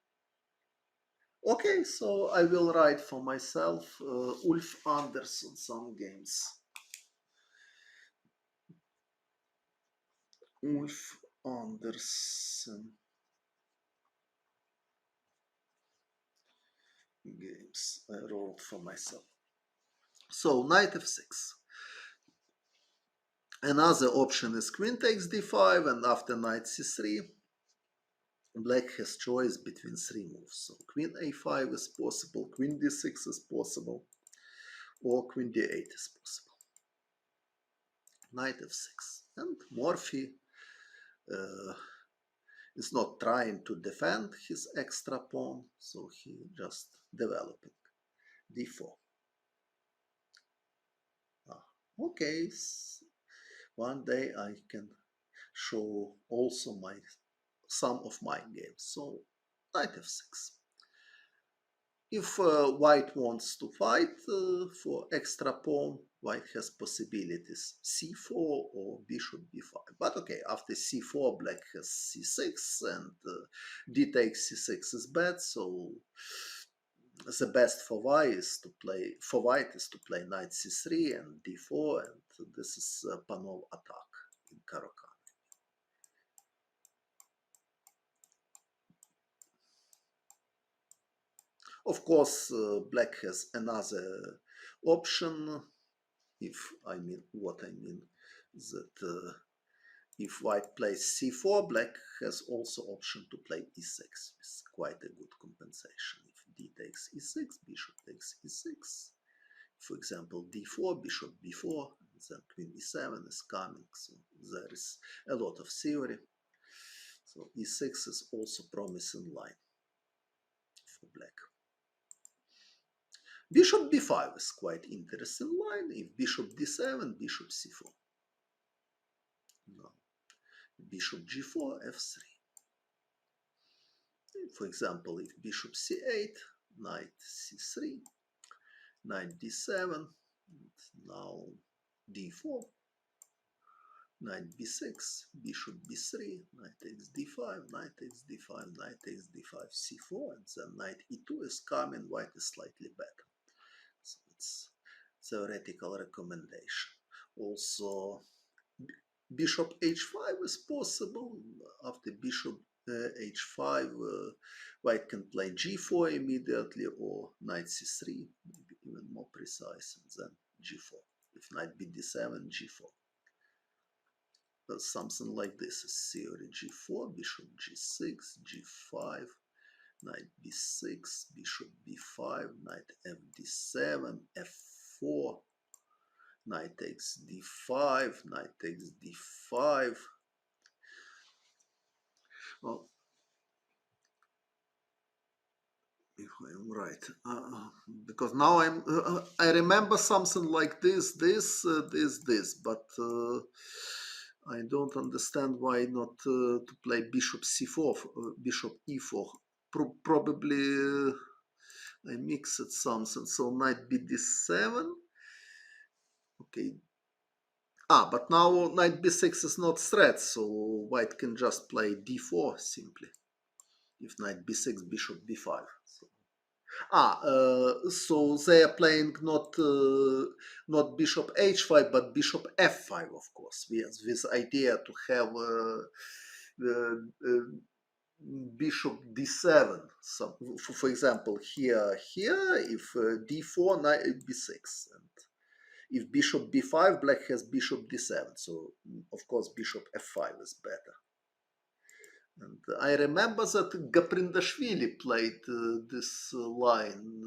Okay, so I will write for myself Ulf Andersson some games. Ulf Andersson games I wrote for myself. So knight f6. Another option is queen takes d5, and after knight c3, black has choice between 3 moves. So queen a5 is possible, queen d6 is possible. or queen d8 is possible. Knight f6. And Morphy is not trying to defend his extra pawn, so he just developing d4. Okay, one day I can show also some of my games. So knight f6. If white wants to fight for extra pawn, white has possibilities c4 or bishop b5. But okay, after c4, black has c6, and d takes c6 is bad. So the best for white is to play knight c3 and d4, and this is Panov attack in Caro-Kann. Of course, black has another option. What I mean that if white plays c4, black has also option to play e6 with quite a good compensation. If d takes e6, bishop takes e6. For example, d4, bishop b4, and then queen e7 is coming. So there is a lot of theory. So e6 is also promising line for black. Bishop b5 is quite interesting line. If bishop d7, bishop c4. No. Bishop g4, f3. For example, if bishop c8, knight c3, knight d7, now d4, knight b6, bishop b3, knight takes d5, knight takes d5, knight takes d5, c4, and then knight e2 is coming, white is slightly better. So it's theoretical recommendation. Also, bishop h5 is possible. After bishop h5, white can play g4 immediately, or knight c3, maybe even more precise, and then g4. If knight bd7, g4. Something like this is theory. G4, bishop g6, g5, knight b6, bishop b5, knight fd7, f4, knight takes d5, knight takes d5. Well, if I'm right, because now I remember something like this, but I don't understand why not to play bishop c4, bishop e4. Probably I mixed something. So knight bd7. Okay. But now knight b6 is not threat, so white can just play d4 simply. If knight b6, bishop b5. So they are playing not bishop h5, but bishop f5, of course. With this idea to have bishop d7. So, for example, here, if d4, knight b6, and if bishop b5, black has bishop d7. So, of course, bishop f5 is better. And I remember that Gaprindashvili played this line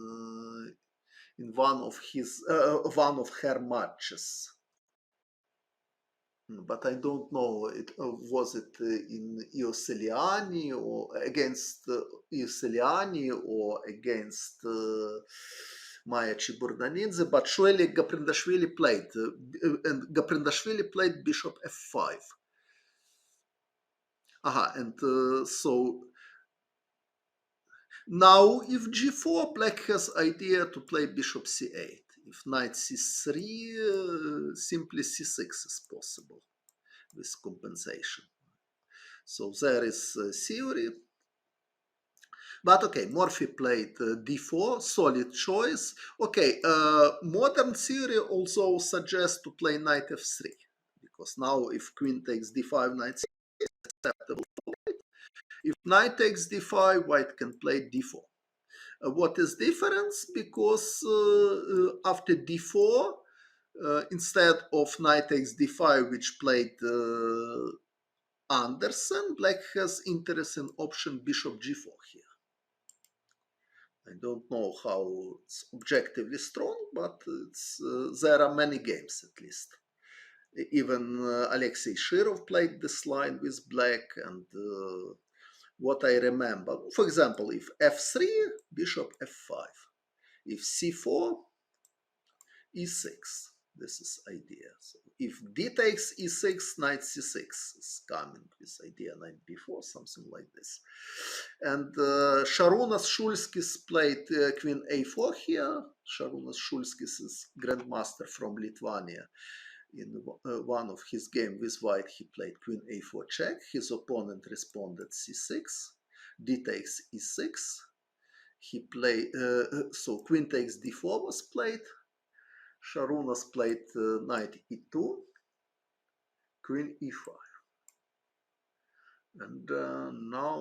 in one of her matches. But I don't know. Was it in Ioseliani or against Ioseliani or against Maya Chiburdanidze? But surely Gaprindashvili played, and Gaprindashvili played bishop f5. And so now if g4, black has idea to play bishop c8. If knight c3, simply c6 is possible with compensation. So there is theory. But okay, Morphy played d4, solid choice. Okay, modern theory also suggests to play knight f3. Because now if queen takes d5, knight c6 is acceptable. If knight takes d5, white can play d4. What is difference? Because after d4, instead of knight takes d5, which played Anderssen, black has interesting option bishop g4 here. I don't know how it's objectively strong, but there are many games at least. Even Alexei Shirov played this line with black, and what I remember, for example, if f3, bishop f5, if c4, e6. This is idea. So if d takes e6, knight c6 is coming with idea knight b4, something like this. And Šarūnas Šulskis played queen a4 here. Šarūnas Šulskis is grandmaster from Lithuania. In one of his games with white, he played queen a4 check. His opponent responded c6, d takes e6. He played, so queen takes d4 was played. Šarūnas played knight e2, queen e5. And now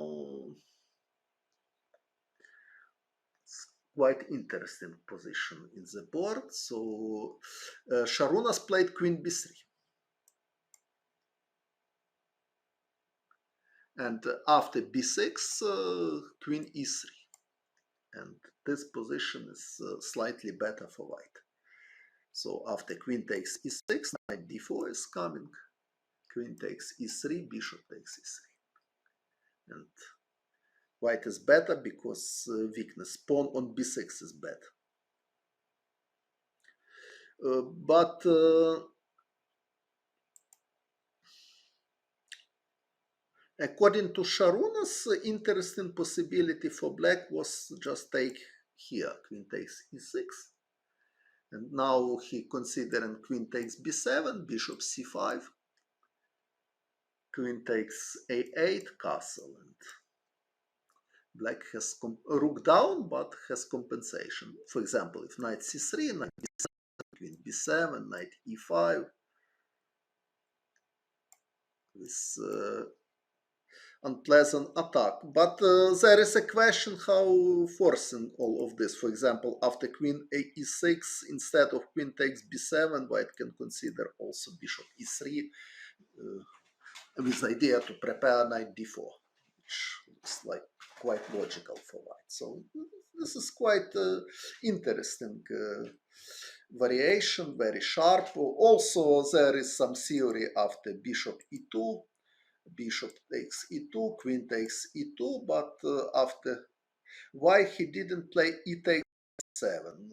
it's quite interesting position in the board. So Šarūnas played queen b3. And after b6, queen e3. And this position is slightly better for white. So after queen takes e6, knight d4 is coming. Queen takes e3, bishop takes e3. And white is better because weakness pawn on b6 is bad. But according to Šarūnas, interesting possibility for black was just take here, queen takes e6. And now he considering queen takes b7, bishop c5, queen takes a8, castle, and black has rook down, but has compensation. For example, if knight c3, knight b7, queen b7, knight e5, with unpleasant attack. But there is a question how forcing all of this. For example, after queen e6, instead of queen takes b7, white can consider also bishop e3 with idea to prepare knight d4, which looks like quite logical for white. So this is quite interesting variation, very sharp. Also, there is some theory after bishop e2, bishop takes e2, queen takes e2, but after why he didn't play e takes 7?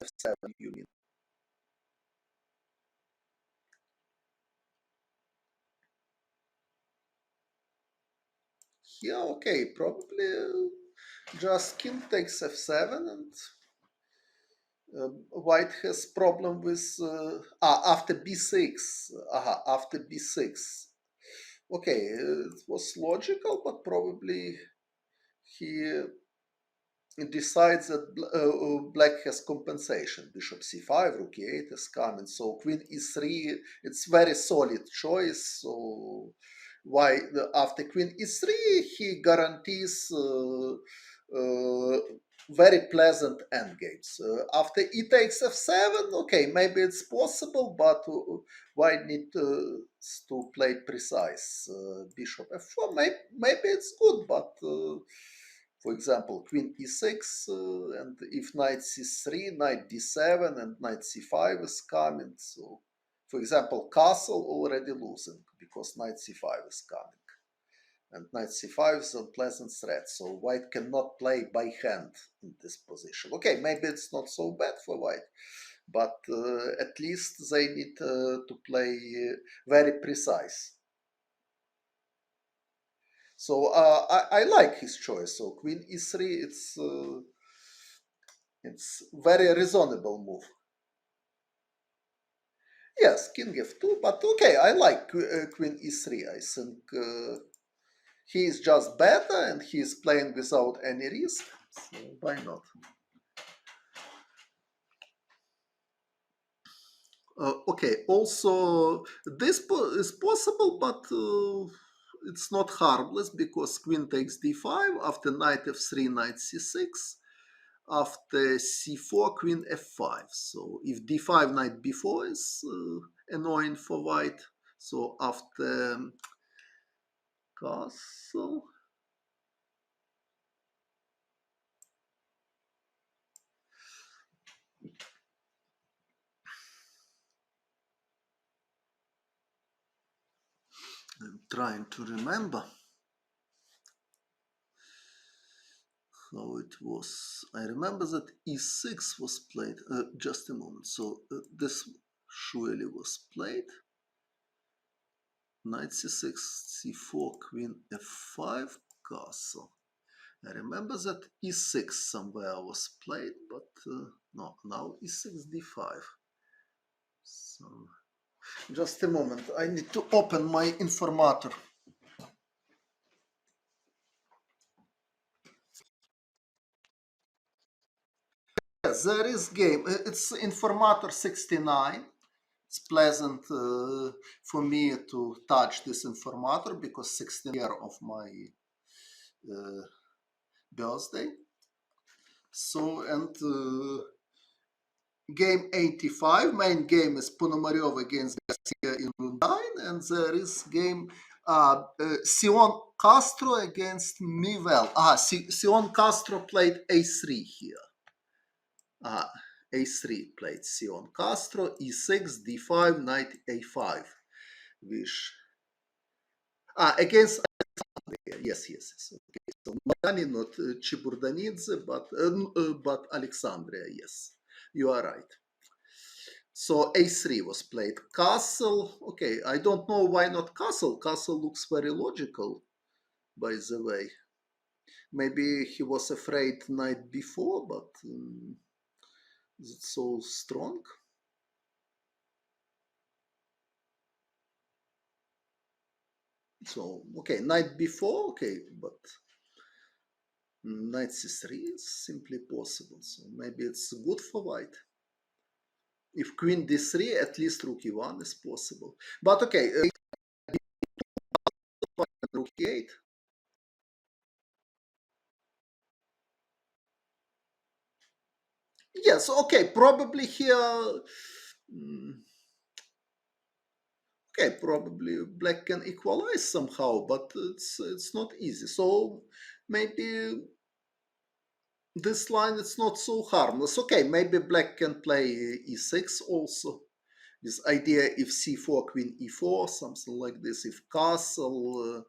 F7 you mean? Yeah, okay, probably just king takes f7, and white has problem with after b6. After b6. Okay, it was logical, but probably he decides that black has compensation. Bishop c5, rook e8 is coming. So queen e3, it's very solid choice. So why after queen e3 he guarantees very pleasant endgames. After e takes f7, okay, maybe it's possible, but why need to play precise? Bishop f4, maybe it's good, but for example, queen e6, and if knight c3, knight d7, and knight c5 is coming. So, for example, castle already losing because knight c5 is coming. And knight c5 is a pleasant threat, so white cannot play by hand in this position. Okay, maybe it's not so bad for white, but at least they need to play very precise. So I like his choice. So queen e3, it's very reasonable move. Yes, king f2, but okay, I like queen e3. I think he is just better and he is playing without any risk, so why not? Okay, also this is possible, but it's not harmless because queen takes d5, after knight f3, knight c6, after c4, queen f5. So if d5, knight b4 is annoying for white, so after castle, trying to remember how it was. I remember that e6 was played. Just a moment. So this surely was played. Knight c6, c4, queen f5, castle. I remember that e6 somewhere was played, but no, now e6, d5. So, just a moment, I need to open my informator. Yes, there is game. It's informator 69. It's pleasant for me to touch this informator because 16th year of my birthday. So, and game 85, main game is Ponomarev against Garcia in round 9, and there is game Sion Castro against Mivel. Sion Castro played a3 here. A3 played Sion Castro, e6, d5, knight a5. Which against yes. Okay, so Madani, not Chiburdanidze, but Alexandria. Yes, you are right. So a3 was played. Castle. Okay, I don't know why not castle. Castle looks very logical, by the way. Maybe he was afraid knight before, but it's so strong. So, okay, knight before, okay, but knight c3 is simply possible. So maybe it's good for white. If queen d3, at least rook e1 is possible. But okay, rook e8. Yes, okay, probably here. Okay, probably black can equalize somehow, but it's not easy. So maybe this line is not so harmless. Okay, maybe black can play e6 also. This idea if c4, queen e4, something like this. If castle,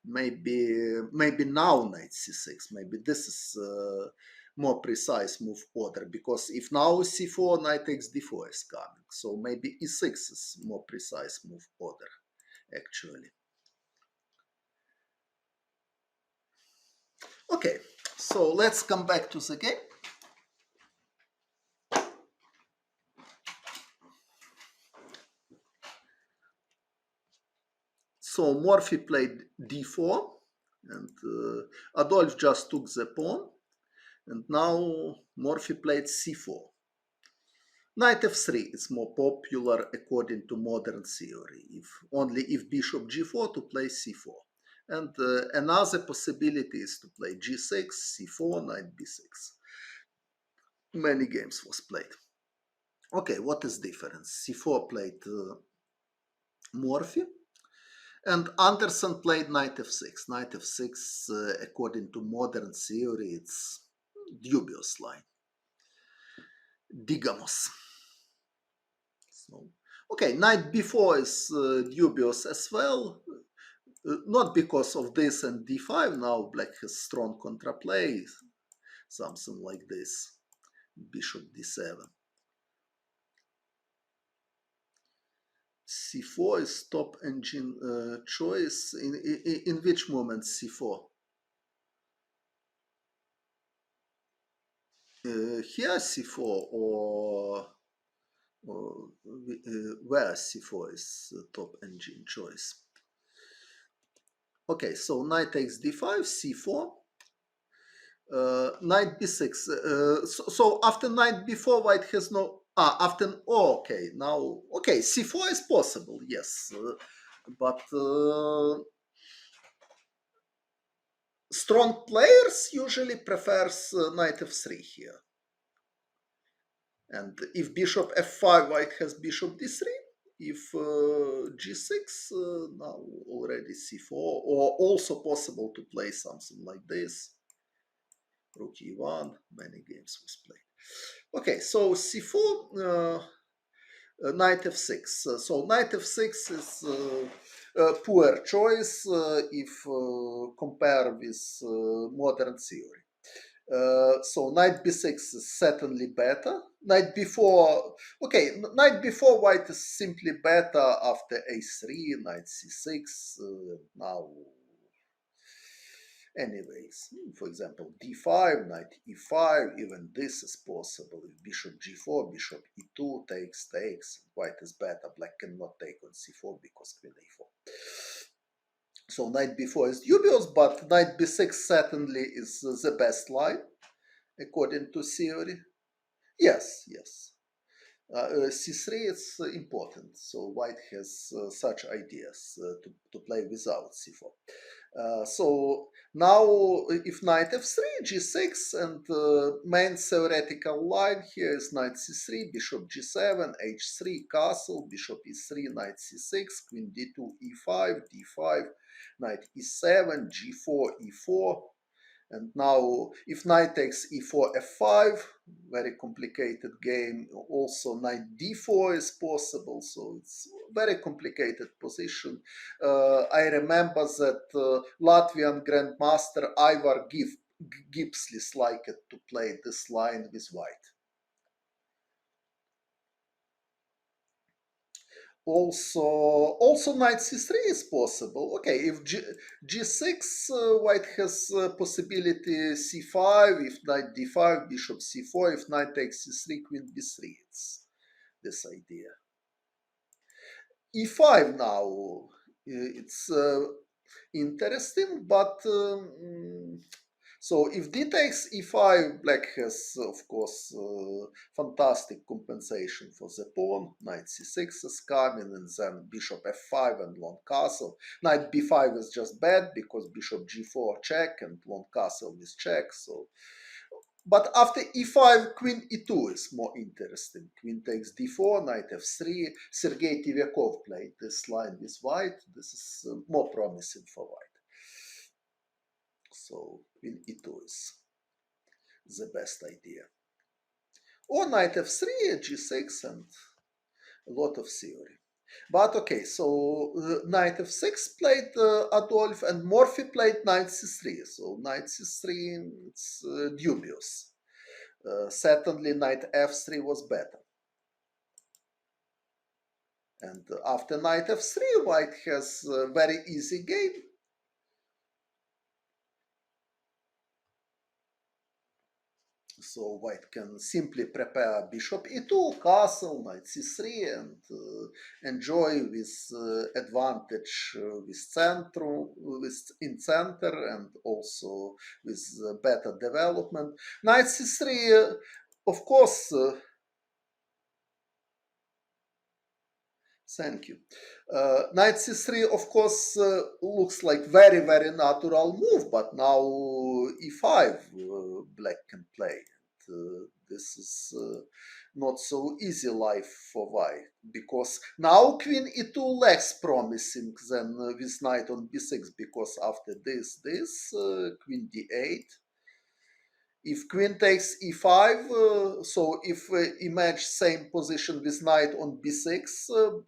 maybe now knight c6. Maybe this is more precise move order, because if now c4, knight takes d4 is coming. So maybe e6 is more precise move order, actually. Okay, so let's come back to the game. So Morphy played d4, and Adolf just took the pawn, and now Morphy played c4. Knight f3 is more popular according to modern theory, only if bishop g4 to play c4. And another possibility is to play g6, c4, knight b6. Many games was played. Okay, what is difference? c4 played Morphy, and Anderssen played knight f6. Knight f6, according to modern theory, it's dubious line. Digamos. So, okay, knight b4 is dubious as well. Not because of this and d5. Now black has strong contraplay. Something like this. Bishop d7. c4 is top engine choice. In which moment c4? Here c4 or where c4 is top engine choice? Okay, so knight takes d5, c4, knight b6. So after knight b4, white has no. After. Oh, okay, now. Okay, c4 is possible, yes. But strong players usually prefers knight f3 here. And if bishop f5, white has bishop d3. If g6, now already c4, or also possible to play something like this. Rook e1, many games was played. Okay, so c4, knight f6. So knight f6 is poor choice if compared with modern theory. So knight b6 is certainly better. Knight before, okay, knight before white is simply better after a3, knight c6. Now, anyways, for example, d5, knight e5, even this is possible. If bishop g4, bishop e2 takes, white is better. Black cannot take on c4 because queen a4. So knight b4 is dubious, but knight b6 certainly is the best line according to theory. Yes, yes. C3 is important, so white has such ideas to play without c4. So now if knight f3, g6, and main theoretical line here is knight c3, bishop g7, h3, castle, bishop e3, knight c6, queen d2, e5, d5, knight e7, g4, e4, and now, if knight takes e4, f5, very complicated game. Also, knight d4 is possible, so it's very complicated position. I remember that Latvian grandmaster Ivar Gipslis liked to play this line with white. Also knight c3 is possible. Okay, if g6, white has possibility c5, if knight d5, bishop c4, if knight takes c3, queen b3. It's this idea. e5 now, it's interesting, but so if d takes e5, black has, of course, fantastic compensation for the pawn. Knight c6 is coming, and then bishop f5 and long castle. Knight b5 is just bad because bishop g4 check and long castle is check. So, but after e5, queen e2 is more interesting. Queen takes d4, knight f3. Sergei Tivyakov played this line with white. This is more promising for white. So queen e2 is the best idea. Or knight f3, g6, and a lot of theory. But okay, so knight f6 played Adolf, and Morphy played knight c3. So knight c3, it's dubious. Certainly knight f3 was better. And after knight f3, white has a very easy game. So white can simply prepare bishop e2, castle, knight c3, and enjoy with advantage in center, and also with better development. Knight c3, of course. Thank you. Knight c3, of course, looks like very natural move, but now e5 black can play. This is not so easy life for white, because now queen e2 less promising than with knight on b6, because after this queen d8. If queen takes e5, so if image same position with knight on b6,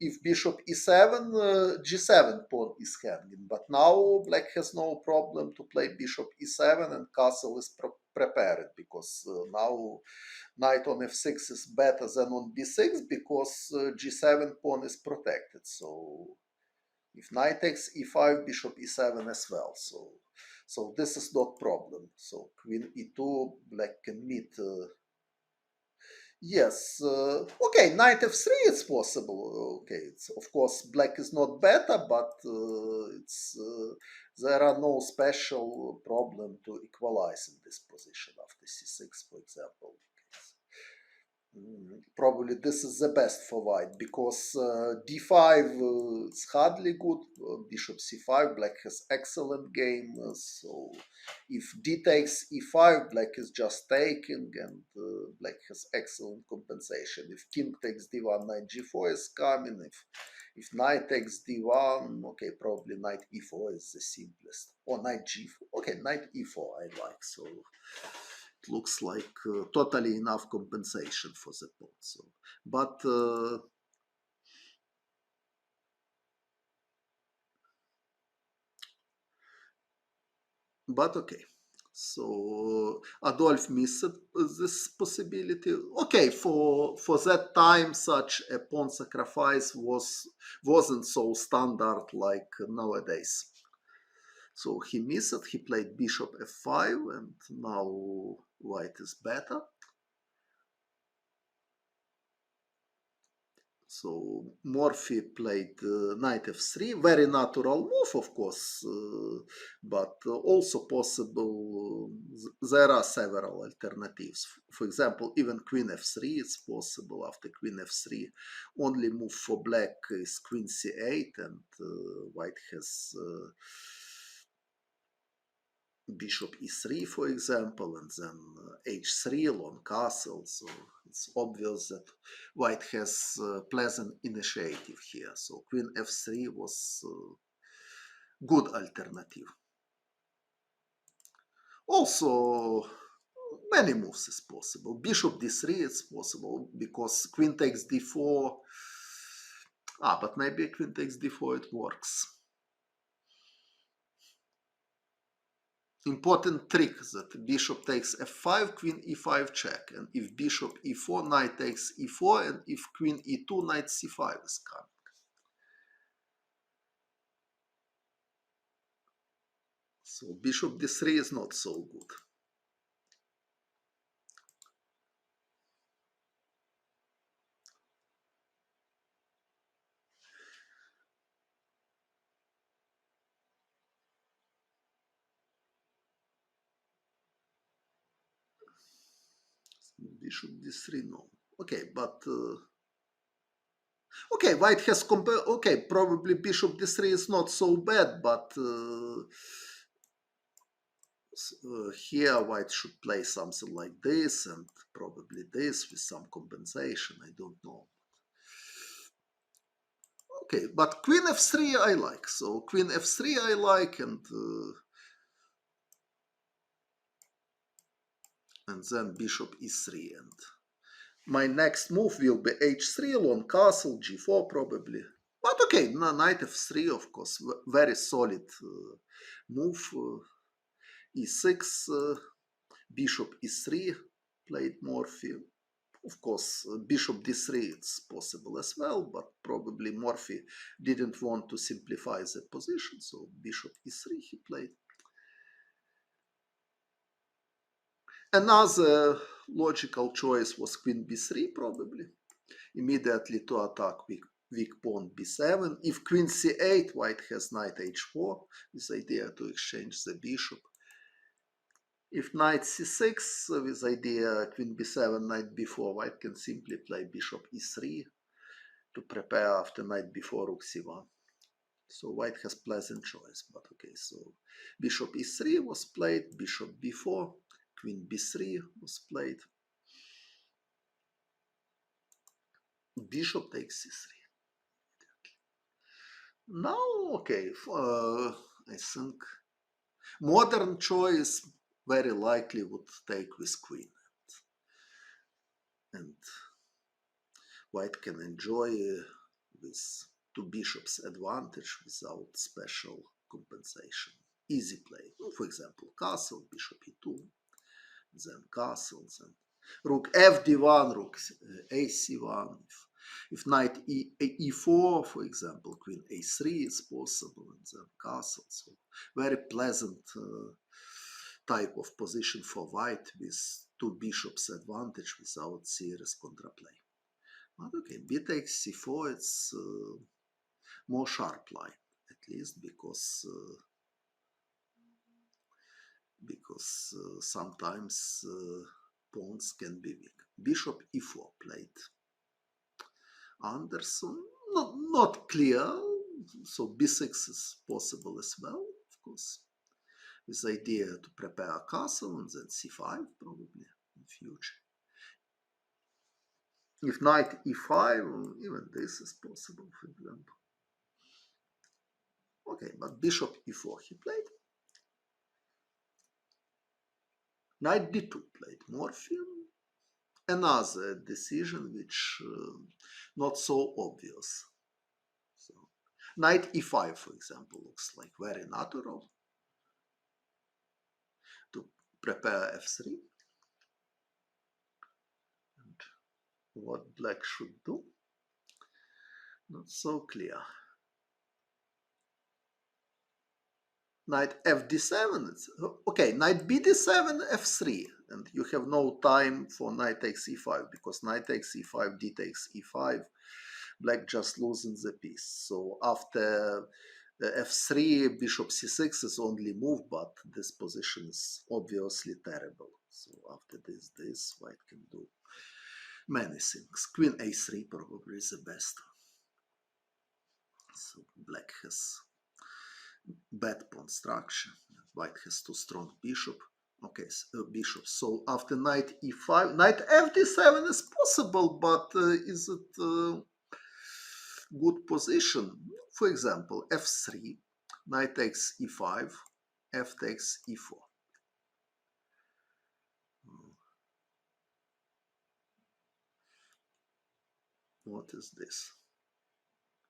if bishop e7, g7 pawn is hanging. But now black has no problem to play bishop e7, and castle is prepared, because now knight on f6 is better than on b6, because g7 pawn is protected. So if knight takes e5, bishop e7 as well. So this is not problem. So queen e2, black can meet. Yes. Okay, knight f3 it's possible. Okay, it's, of course, black is not better, but it's there are no special problem to equalize in this position after c6, for example. Probably this is the best for white, because d5 it's hardly good. Bishop c5, black has excellent game. So if d takes e5, black is just taking, and black has excellent compensation. If king takes d1, knight g4 is coming. If knight takes d1, okay, probably knight e4 is the simplest. Or knight g4. Okay, knight e4 I like. So it looks like totally enough compensation for the pawn. So, but but okay. So Adolf missed this possibility. Okay, for that time, such a pawn sacrifice wasn't so standard like nowadays. So he missed it. He played bishop f5, and now white is better. So Morphy played knight f3, very natural move, of course, but also possible. There are several alternatives. For example, even queen f3 is possible. After queen f3, only move for black is queen c8, and white has bishop e3, for example, and then h3, long castle. So it's obvious that white has pleasant initiative here. So queen f3 was good alternative. Also, many moves is possible. Bishop d3 is possible because queen takes d4. But maybe queen takes d4 it works. Important trick that bishop takes f5, queen e5 check, and if bishop e4, knight takes e4, and if queen e2, knight c5 is coming. So bishop d3 is not so good. Bishop d3, no. Okay, but okay, white has okay, probably bishop d3 is not so bad, but here white should play something like this and probably this with some compensation. I don't know. Okay, but queen f3 I like. So queen f3 I like, and then bishop e3. And my next move will be h3, long castle, g4 probably. But okay, knight f3, of course, very solid move. E6, bishop e3 played Morphy. Of course, bishop d3 it's possible as well, but probably Morphy didn't want to simplify the position, so bishop e3 he played. Another logical choice was queen b3, probably, immediately to attack weak pawn b7. If queen c8, white has knight h4, with idea to exchange the bishop. If knight c6, with idea queen b7, knight b4, white can simply play bishop e3 to prepare after knight b4, rook c1. So white has pleasant choice, but okay, so bishop e3 was played, bishop b4, queen b3 was played, bishop takes c3. Now, okay, I think modern choice very likely would take with queen, and white can enjoy with two bishops advantage without special compensation. Easy play. For example, castle, bishop e2, then castle, then rook fd1, rook ac1. If knight e4, for example, queen a3 is possible, and then castle. So very pleasant type of position for white with two bishops advantage without serious contraplay. But okay, b takes c4, it's more sharp line, at least because sometimes pawns can be weak. Bishop e4 played Anderssen, not clear, so b6 is possible as well, of course, with idea to prepare a castle, and then c5 probably in future. If knight e5, even this is possible, for example. Okay, but bishop e4 he played. Knight d2 played Morphy. Another decision which not so obvious. So, knight e5, for example, looks like very natural. prepare f3. And what black should do? Not so clear. Knight fd7. Okay, knight bd7, f3, and you have no time for knight takes e5 because knight takes e5, d takes e5. Black just losing the piece. So after f3, bishop c6 is only move, but this position is obviously terrible. So after this, white can do many things. Queen a3 probably is the best. So black has bad pawn structure. White has too strong bishop. Okay, bishop. So after knight e5, knight fd7 is possible, but is it good position? For example, f3, knight takes e5, f takes e4. What is this?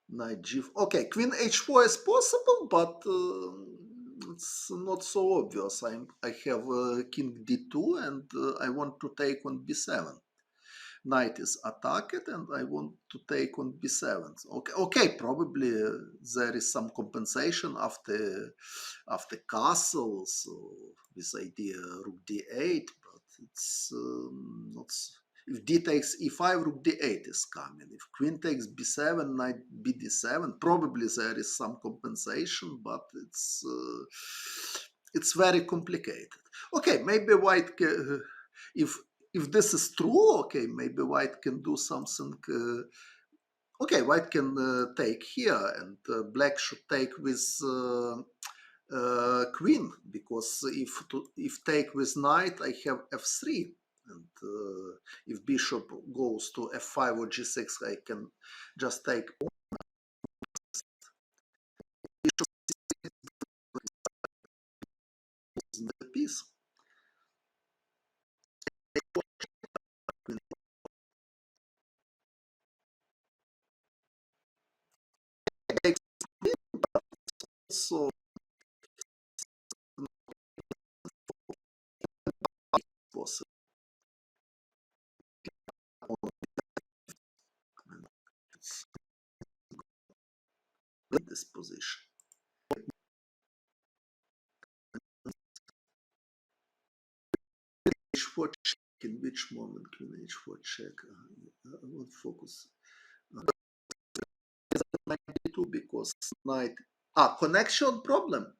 Knight g4. Okay, queen h4 is possible, but it's not so obvious. I have king d2 and I want to take on b7. Knight is attacked and I want to take on b7. Okay, probably there is some compensation after castle, so this idea rook d8, but it's not. If d takes e5, rook d8 is coming. If queen takes b7, knight bd7, probably there is some compensation, but it's very complicated. Okay, maybe white if this is true, okay, maybe white can do something. Okay, white can take here, and black should take with queen, because if take with knight, I have f3, and if bishop goes to f5 or g6, I can just take the piece. So possible in this position. H4 check. In which moment queen h4 check? I won't focus. 92 because knight. Connection problem.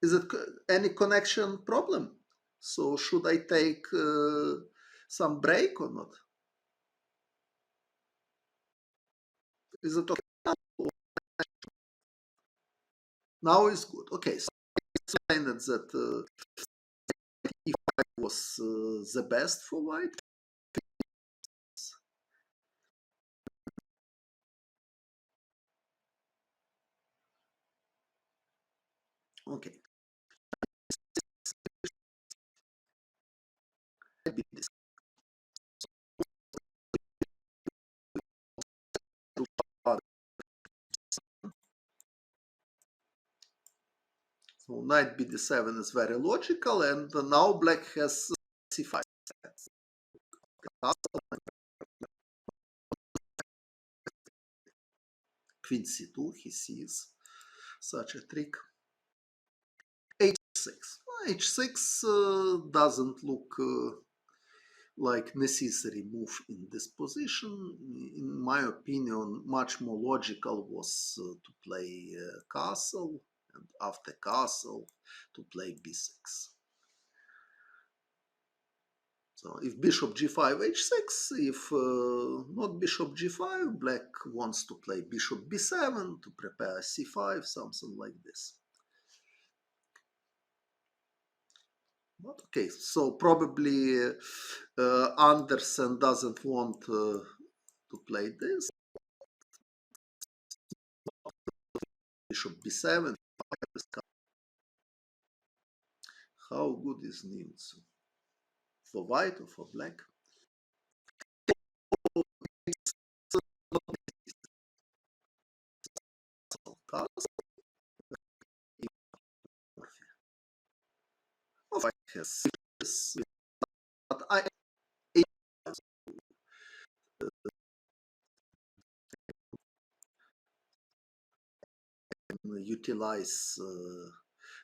Is it any connection problem? So should I take some break or not? Is it okay? Now is good. Okay, so I explained that e5 was the best for white. Okay. So knight bd7 is very logical, and now black has c5. Queen c2, he sees such a trick. h6. h6 doesn't look like necessary move in this position. In my opinion, much more logical was to play castle, and after castle to play b6. So if bishop g5, h6, if not bishop g5, black wants to play bishop b7 to prepare c5, something like this. But okay, so probably Anderssen doesn't want to play this. Bishop b7. How good is Nimtsu? For white or for black? has this, but I utilize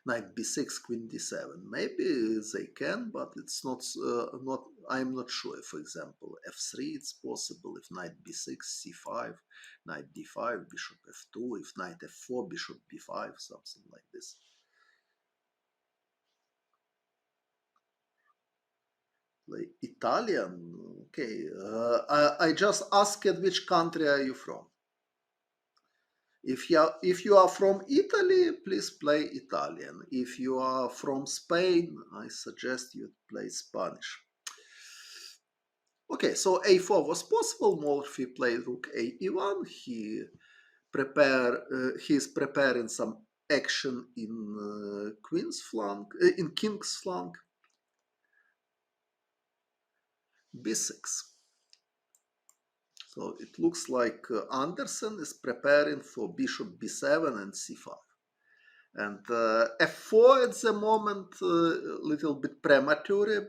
knight b6, queen d7. Maybe they can, but it's not. I'm not sure. For example, f3 it's possible. If knight b6, c5, knight d5, bishop f2. If knight f4, bishop b5, something like this. Like Italian. Okay. I just asked which country are you from. If you are from Italy, please play Italian. If you are from Spain, I suggest you play Spanish. Okay, so a4 was possible. Morphy played rook a e1. He is preparing some action in queen's flank, in king's flank. b6. So it looks like Anderssen is preparing for bishop b7 and c5. And f4 at the moment a little bit premature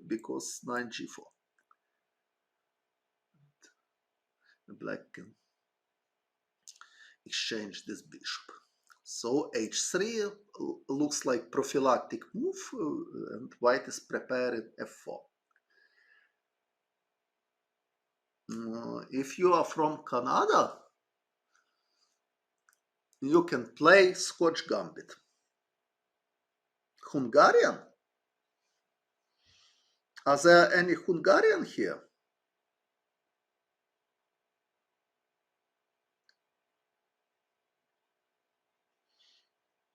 because knight g4. Black can exchange this bishop. So h3 looks like prophylactic move, and white is preparing f4. If you are from Canada, you can play Scotch Gambit. Hungarian? Are there any Hungarian here?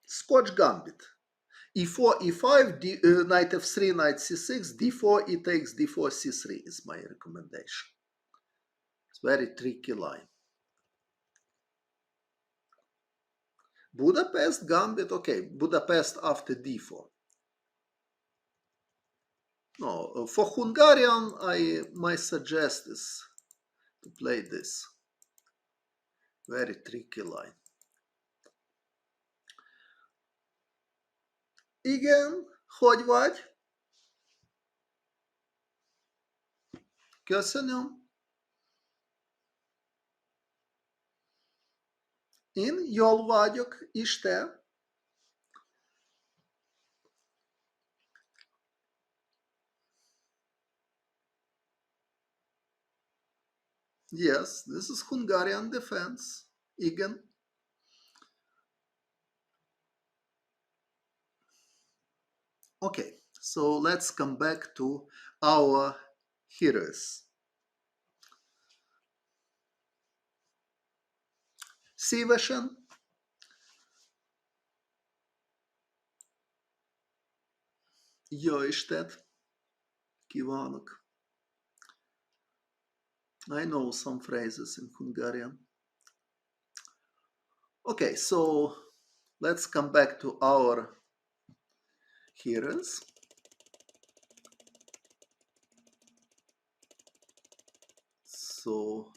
Scotch Gambit. e4, e5, knight f3, knight c6, d4, e takes, d4, c3 is my recommendation. It's very tricky line. Budapest Gambit, okay, Budapest after d4. No, for Hungarian, my suggest is to play this. Very tricky line. Igen, hogy vagy? Köszönöm. Én jól vagyok, és te? Yes, this is Hungarian defense. Igen. Okay, so let's come back to our heroes. Szívesen. Jó Istent kívánok. I know some phrases in Hungarian. Okay, so let's come back to our heroes. So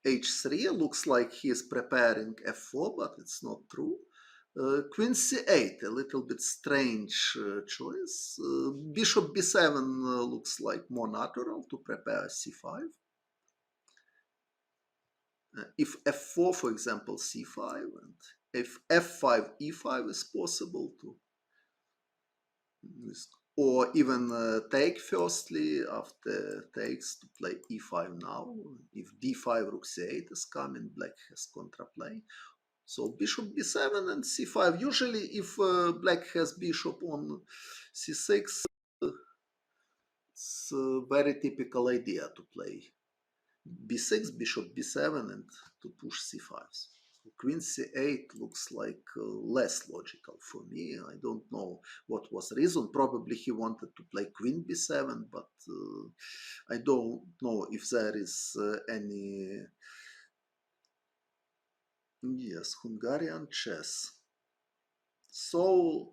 h3 looks like he is preparing f4, but it's not true. Queen c8, a little bit strange choice. Bishop b7 looks like more natural to prepare c5. If f4, for example, c5, and if f5, e5 is possible to, or even take firstly after takes to play e5 now. If d5, rook c8 is coming, black has contraplay. So bishop b7 and c5. Usually if black has bishop on c6, it's a very typical idea to play b6, bishop b7 and to push c5. So queen c8 looks like less logical for me. I don't know what was the reason. Probably he wanted to play queen b7, but I don't know if there is any... Yes, Hungarian chess. So,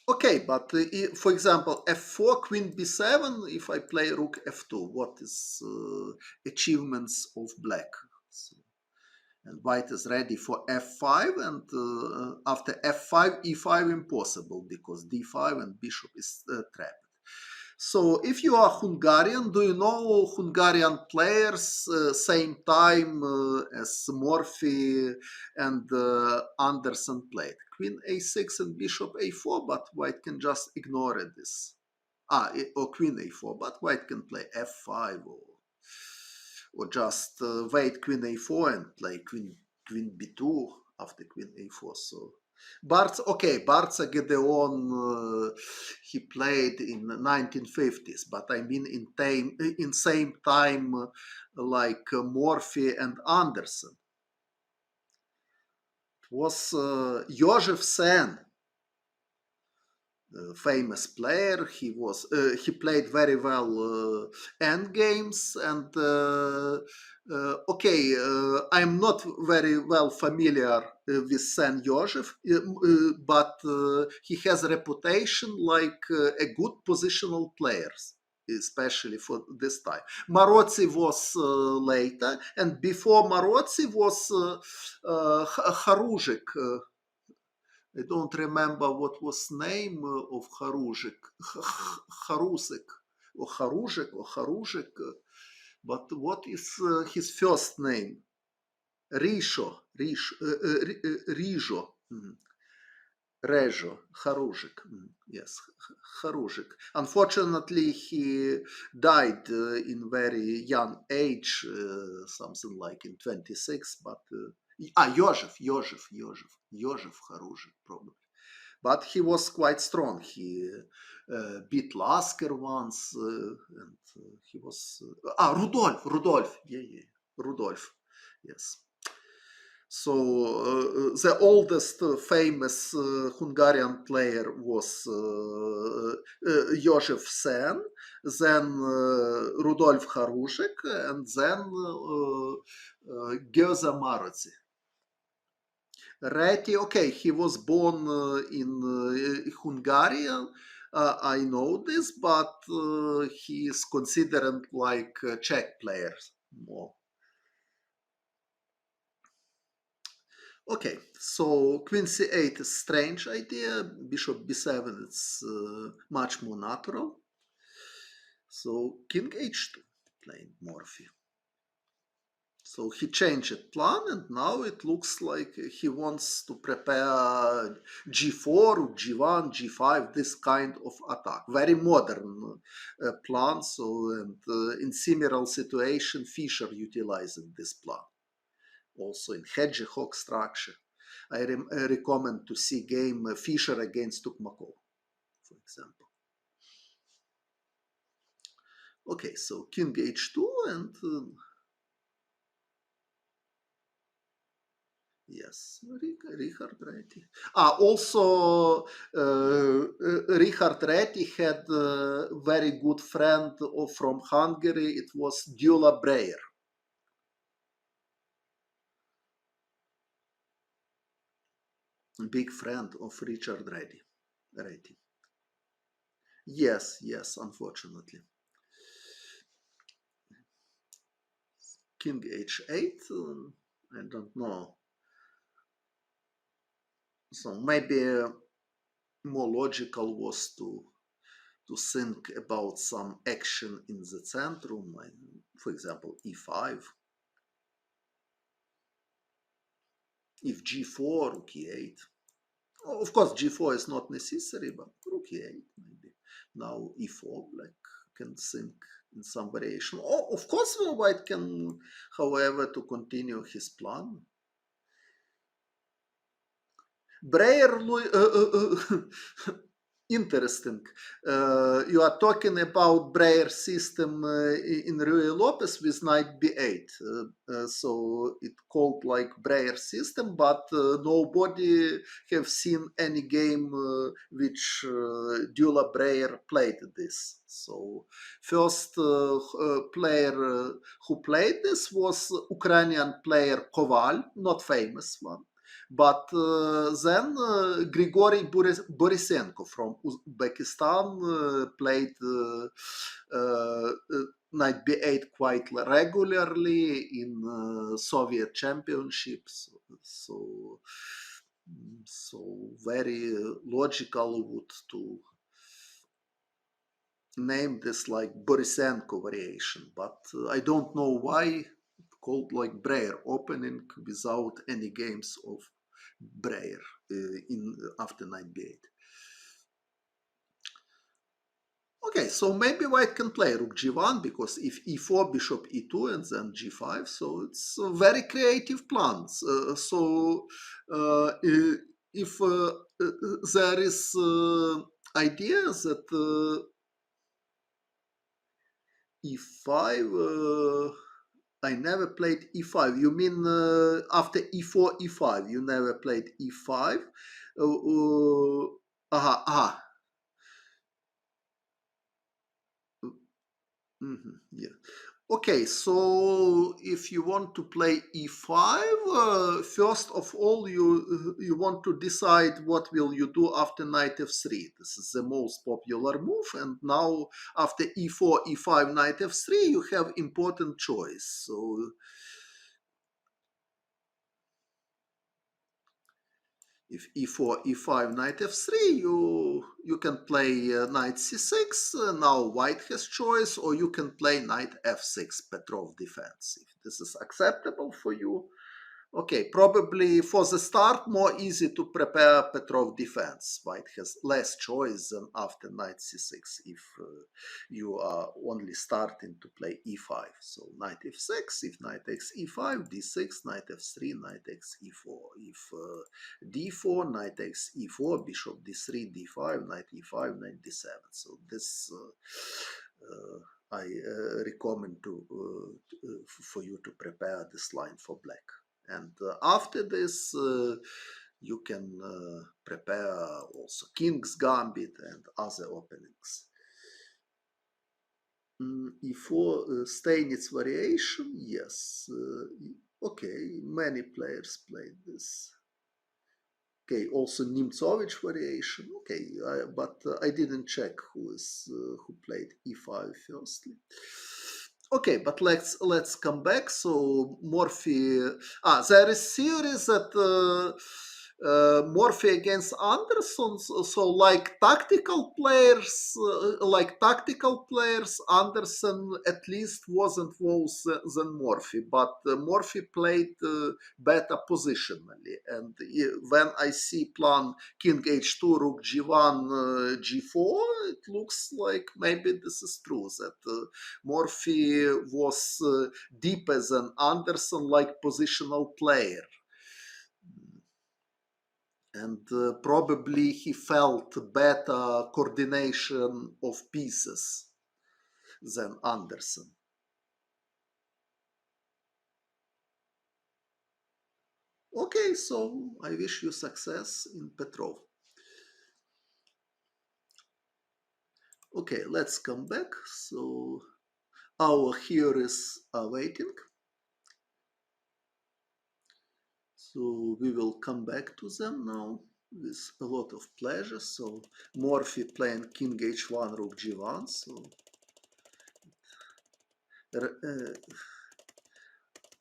okay, but for example, f4, queen b7, if I play rook f2, what is achievements of black? So And white is ready for f5, and after f5, e5 impossible, because d5 and bishop is trapped. So if you are Hungarian, do you know Hungarian players same time as Morphy and Anderssen played? Queen a6 and bishop a4, but white can just ignore this. Or queen a4, but white can play f5, or just wait queen a4 and play queen b2 after queen a4. So Barca Gedeon, he played in 1950s, but I mean in same time like Morphy and Anderssen. It was Joseph Sen, famous player. He played very well end games, and I'm not very well familiar with Saint Joseph, but he has a reputation like a good positional player, especially for this time. Marozzi was later, and before Marozzi was Haruzhik. I don't remember what was name of Haruzhik, Harusik, or Haruzhik, but what is his first name? Rijo, Rejo, Haruzhik, yes, Haruzhik. Unfortunately, he died in very young age, something like in 26, but Joseph Haruzhik, probably. But he was quite strong. He beat Lasker once, and he was Rudolf, Rudolf, yes. So the oldest famous Hungarian player was Joseph Sen, then Rudolf Haruzhik, and then Győző Marozzi. Reti, okay, he was born in Hungary. I know this, but he is considered like a Czech player more. Okay, so queen c8 is strange idea. Bishop b7, it's much more natural. So king h2, playing Morphy. So he changed plan, and now it looks like he wants to prepare g4, g1, g5, this kind of attack. Very modern plan. So, and in similar situation, Fischer utilized this plan. Also in hedgehog structure, I recommend to see game Fischer against Tukmakov, for example. Okay, so king h2, and yes, Richard Reti. Also, Richard Reti had a very good friend from Hungary. It was Gyula Breyer. Big friend of Richard Reti. Yes, unfortunately. King h8, I don't know. So maybe more logical was to think about some action in the centrum, for example, e5. If g4, rook e8. Of course, g4 is not necessary, but rook e8 maybe. Now e4, black can think in some variation. Of course, white can, however, to continue his plan. Breyer, interesting. You are talking about Breyer system in Ruy Lopez with knight b8. So it called like Breyer system, but nobody have seen any game which Dula Breyer played this. So first player who played this was Ukrainian player Koval, not famous one. But then Grigory Borisenko from Uzbekistan played knight b8 quite regularly in Soviet championships. So, very logical would to name this like Borisenko variation, but I don't know why called like Breyer opening without any games of Breyer in after knight b8. Okay, so maybe white can play rook g1 because if e4, bishop e2, and then g5, so it's a very creative plans. If there is idea that e5, I never played e5. You mean after e4, e5? You never played e5? Aha, aha. Yeah. Okay, so if you want to play e5, first of all, you want to decide what will you do after knight f3. This is the most popular move, and now after e4, e5, knight f3, you have important choice. So if e4, e5, knight f3, you can play knight c6. Now white has choice, or you can play knight f6, Petrov defense. If this is acceptable for you, okay, probably for the start more easy to prepare Petrov defense. White has less choice than after knight c6 if you are only starting to play e5. So knight f6, if knight takes e5, d6, knight f3, knight takes e4. If d4, knight takes e4, bishop d3, d5, knight e5, knight d7. So this I recommend for you to prepare this line for black. And after this, you can prepare also King's Gambit and other openings. E4 Steinitz variation, yes. Okay, many players played this. Okay, also Nimzovich variation. Okay, but I didn't check who played e5 firstly. Okay, but let's come back. So Morphy, there is series that Morphy against Anderssen. So like tactical players, Anderssen at least wasn't worse than Morphy, but Morphy played better positionally. And when I see plan King h2, Rook g1, g4, it looks like maybe this is true that Morphy was deeper than Anderssen like positional player. And probably he felt better coordination of pieces than Anderssen. Okay, so I wish you success in Petrov. Okay, let's come back. So our heroes are waiting. So we will come back to them now with a lot of pleasure. So Morphy playing King h1, Rook g1. So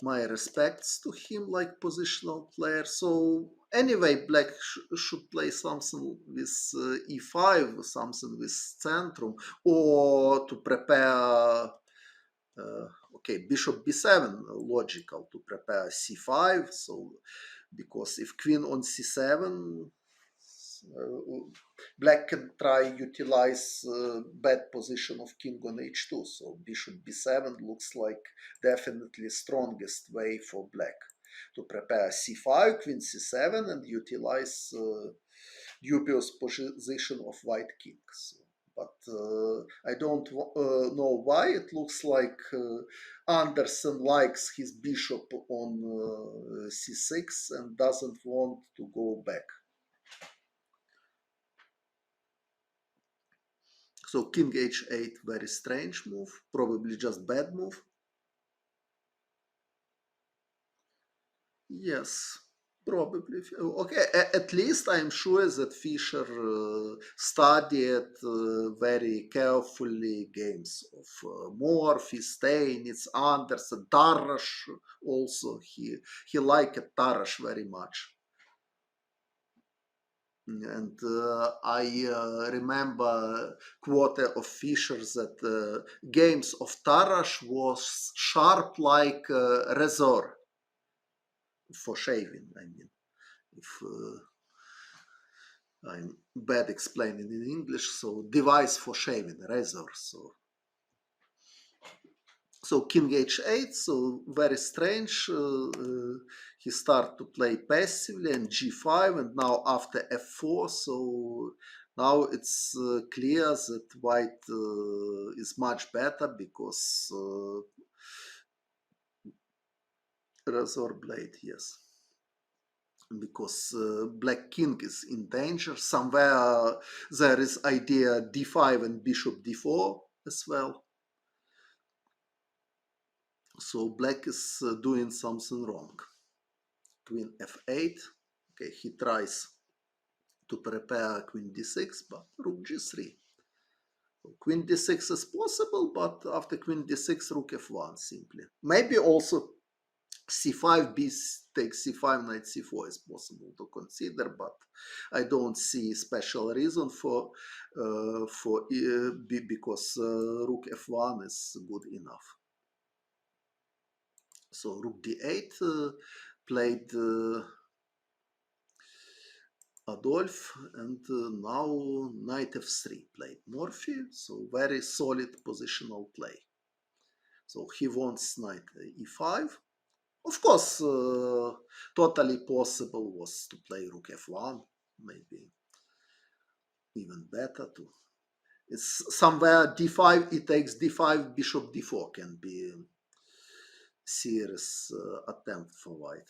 my respects to him like positional player. So anyway, black should play something with e5, something with centrum, or to prepare okay, bishop b7, logical to prepare c5. So because if queen on c7, black can try utilize bad position of king on h2. So bishop b7 looks like definitely strongest way for black to prepare c5, queen c7, and utilize dubious position of white king. So, but I don't know why it looks like Anderssen likes his bishop on c6 and doesn't want to go back. So king h8, very strange move, probably just bad move. Yes, Probably. Okay, at least I'm sure that Fischer studied very carefully games of Morphy, Steinitz, Anderssen, Tarrasch also. He liked Tarrasch very much. And I remember quote of Fischer that games of Tarrasch was sharp like razor for shaving. I mean, if I'm bad explaining in English, so device for shaving, razor. So King H8, so very strange. He start to play passively and G5, and now after F4, so now it's clear that White is much better because razor blade, yes. Because Black King is in danger. Somewhere there is idea D5 and Bishop D4 as well. So Black is doing something wrong. Queen F8. Okay, he tries to prepare Queen D6, but Rook G3. So Queen D6 is possible, but after Queen D6, Rook F1 simply. Maybe also C5, B takes C5, Knight C4 is possible to consider, but I don't see special reason for because Rook F1 is good enough. So Rook D8 played Adolf, and now Knight F3 played Morphy, so very solid positional play. So he wants Knight E5. Of course, totally possible was to play Rook F1, maybe even better too. It's somewhere D5, it takes D5, Bishop D4 can be a serious attempt for White.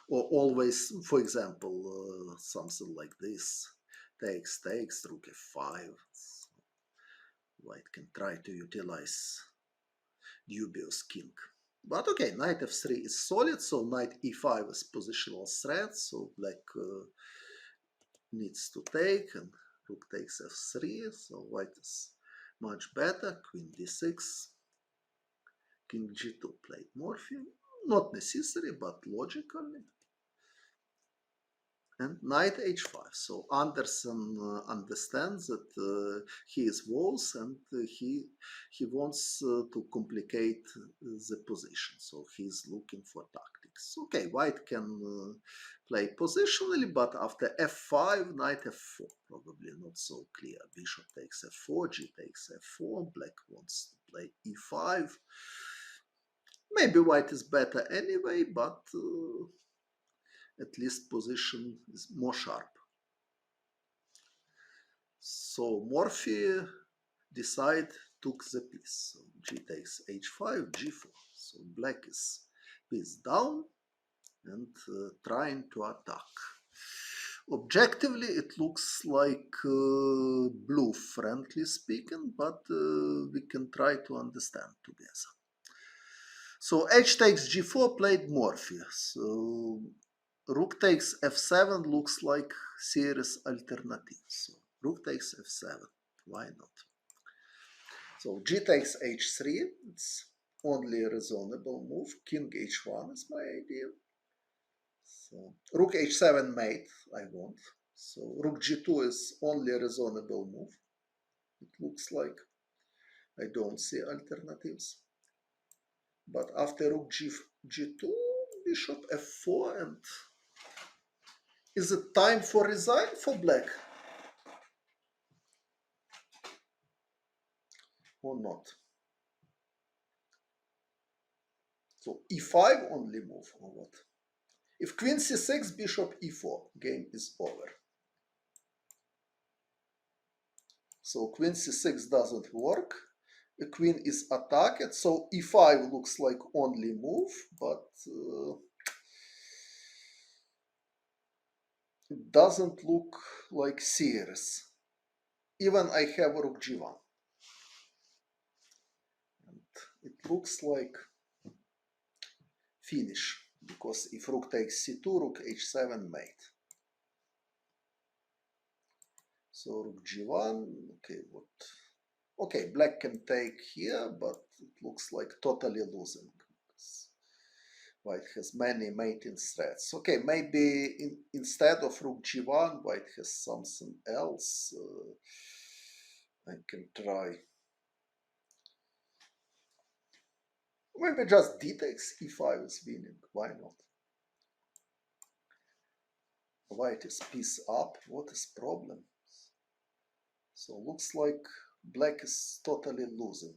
Or always, for example, something like this, takes, Rook F5. White can try to utilize dubious king. But okay, Knight F3 is solid, so Knight E5 is positional threat, so Black needs to take, and Rook takes F3, so White is much better. Queen D6, King G2 played Morphy, not necessary, but logically. And Knight H5. So Anderssen understands that he is walls, and he wants to complicate the position. So he's looking for tactics. Okay, White can play positionally, but after F5, Knight F4, probably not so clear. Bishop takes F4, G takes F4. Black wants to play E5. Maybe White is better anyway, but at least position is more sharp. So Morphy took the piece. So G takes H5, G4. So Black is piece down and trying to attack. Objectively, it looks like blue, frankly speaking, but we can try to understand together. So H takes G4 played Morphy. So Rook takes F7 looks like serious alternative. So Rook takes F7. Why not? So G takes H3. It's only a reasonable move. King H1 is my idea. So Rook H7 mate, I want. So Rook G2 is only a reasonable move. It looks like I don't see alternatives. But after Rook G2, Bishop F4, and is it time for resign for Black? Or not? So E5 only move, or what? If Queen C6, Bishop E4, game is over. So Queen C6 doesn't work. The Queen is attacked, so E5 looks like only move, but it doesn't look like serious. Even I have Rook G1. And it looks like finish because if rook takes c2, rook h7 mate. So rook g1, okay, what? Okay, black can take here, but it looks like totally losing. White has many mating threats. Okay, maybe instead of rook g1, white has something else. I can try. Maybe just d takes e5 is winning. Why not? White is piece up. What is problem? So looks like black is totally losing.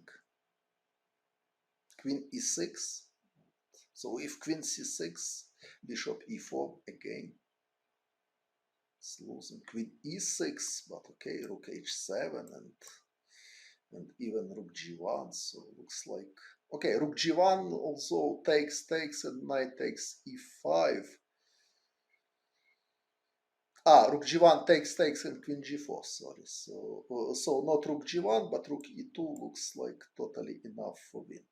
Queen e6. So if queen c6, bishop e4 again. It's losing. Queen e6, but okay, rook h7 and even rook g1. So looks like okay, rook g1 also takes and knight takes e5. Rook g1 takes and queen g4. Sorry. So not rook g1, but rook e2 looks like totally enough for win.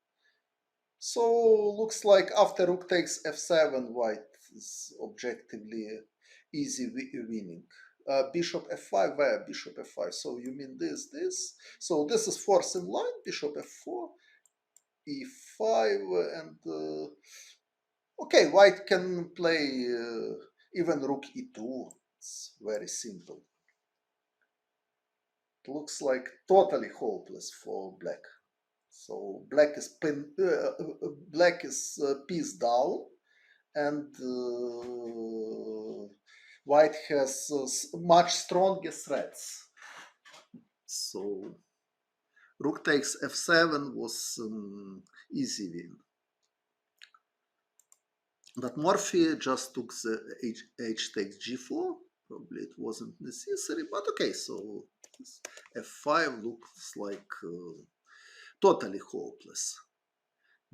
So looks like after rook takes f7, white is objectively easy winning. Bishop f5, where bishop f5? So you mean this? So this is fourth in line, bishop f4, e5, and okay, white can play even rook e2. It's very simple. It looks like totally hopeless for black. So black is piece down, and white has much stronger threats. So rook takes f7 was easy win. But Morphy just took the h takes g4. Probably it wasn't necessary, but okay, so f5 looks like totally hopeless.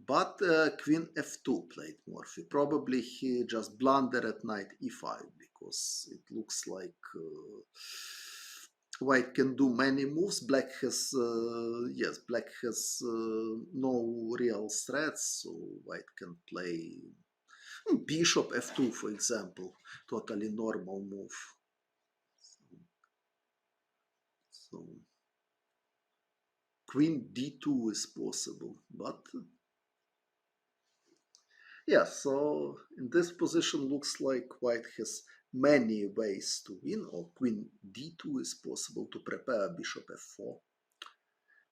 But queen f2 played Morphy. Probably he just blundered at knight e5 because it looks like white can do many moves. Black has no real threats, so white can play bishop f2, for example. Totally normal move. So queen d2 is possible, but yeah, so in this position looks like white has many ways to win, or queen d2 is possible to prepare bishop f4.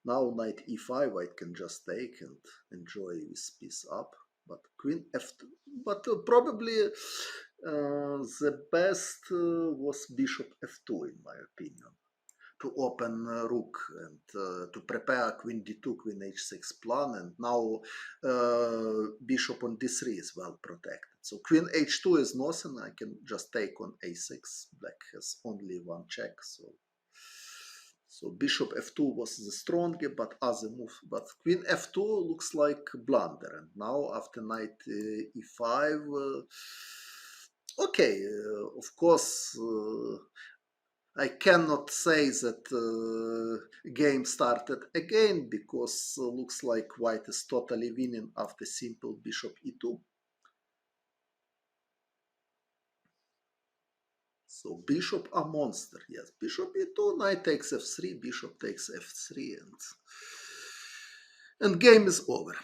Now knight e5, white can just take and enjoy this piece up, but queen f2, but probably the best was bishop f2 in my opinion, to open rook and to prepare queen d2, queen h6 plan, and now bishop on d3 is well protected. So queen h2 is nothing, I can just take on a6, black has only one check, so bishop f2 was the stronger, but other move, but queen f2 looks like blunder, and now after knight e5, okay, of course, I cannot say that game started again because looks like white is totally winning after simple bishop e2. So bishop a monster, yes. Bishop e2, knight takes f3, bishop takes f3, and game is over.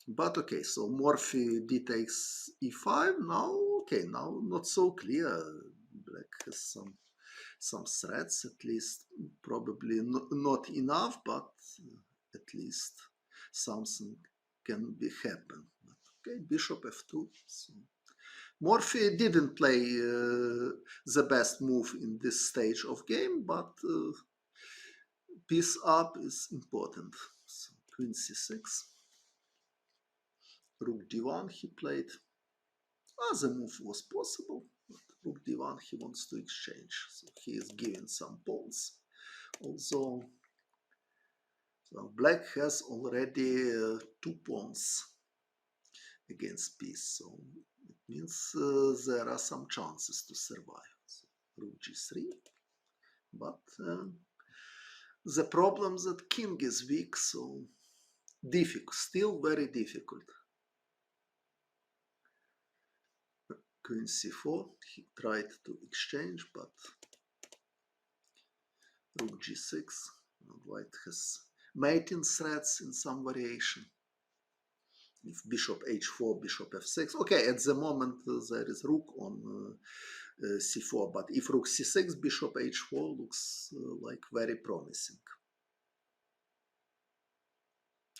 But okay, so Morphy d takes e5. Now, okay, now not so clear. Black has some threats, at least probably not enough, but at least something can be happen. Okay, bishop f2. So Morphy didn't play the best move in this stage of game, but piece up is important. So queen c6, rook d1 he played. The move was possible, but rook d1 he wants to exchange, so he is giving some pawns. Also, so black has already 2 pawns against piece, so it means there are some chances to survive. So rook g3, but the problem that king is weak, so difficult, still very difficult. queen c4. He tried to exchange, but rook g6. White has mating threats in some variation. If bishop h4, bishop f6. Okay, at the moment there is rook on c4, but if rook c6, bishop h4 looks like very promising.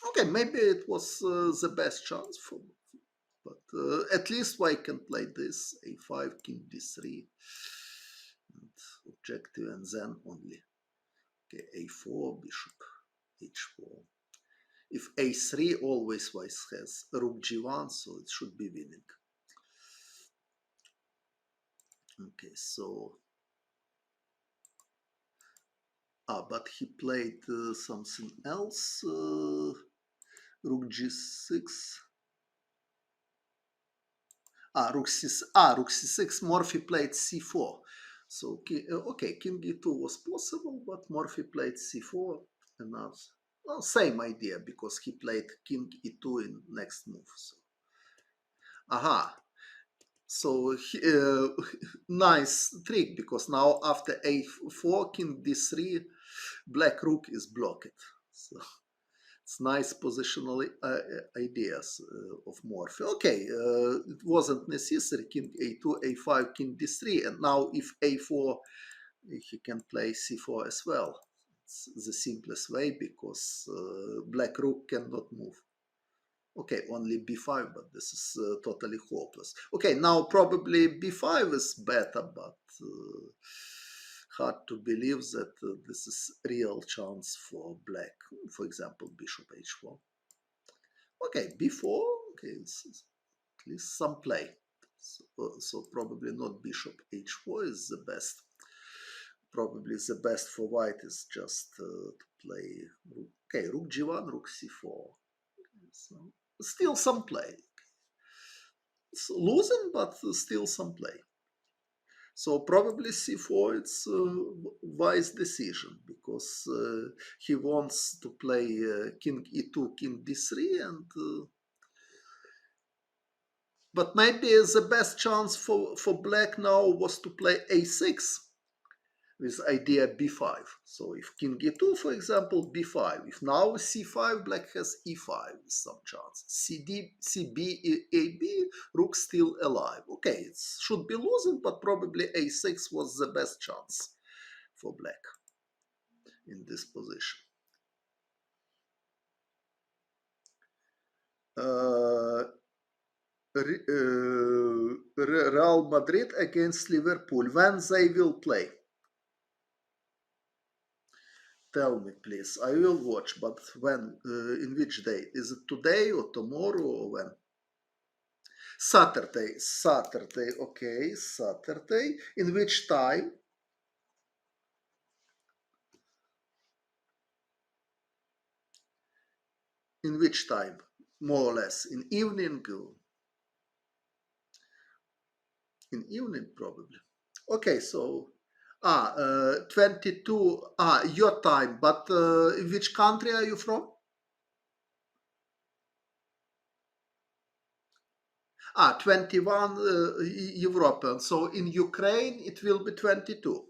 Okay, maybe it was the best chance for, but at least white can play this a5, king d3, and objective, and then only okay, a4, bishop h4. If a3, always white has rook g1, so it should be winning. Okay, so but he played something else. Rook g6. Rook c6. Morphy played c4. So okay, king e2 was possible, but Morphy played c4. Another same idea, because he played king e2 in next move. So. Aha. So nice trick, because now after a4, king d3, black rook is blocked. So it's nice positional ideas of Morphy. Okay, it wasn't necessary. King a2, a5, king d3, and now if a4, he can play c4 as well. It's the simplest way, because black rook cannot move. Okay, only b5, but this is totally hopeless. Okay, now probably b5 is better, but hard to believe that this is real chance for black. For example, bishop h4. Okay, b4, okay, it's at least some play. So probably not bishop h4 is the best. Probably the best for white is just to play okay, rook g1, rook c4. So still some play. It's losing, but still some play. So probably c4, it's a wise decision, because he wants to play king e2, king d3, and but maybe the best chance for black now was to play a6 with idea b5. So if king e2, for example, b5. If now c5, black has e5 with some chance. cd, cb, ab, rook still alive. Okay, it should be losing, but probably a6 was the best chance for black in this position. Real Madrid against Liverpool. When they will play? Tell me, please. I will watch, but when? In which day? Is it today or tomorrow or when? Saturday. Saturday. Okay, Saturday. In which time? In which time? More or less. In evening? In evening, probably. Okay, so 22 your time, but in which country are you from? 21 European, so in Ukraine it will be 22.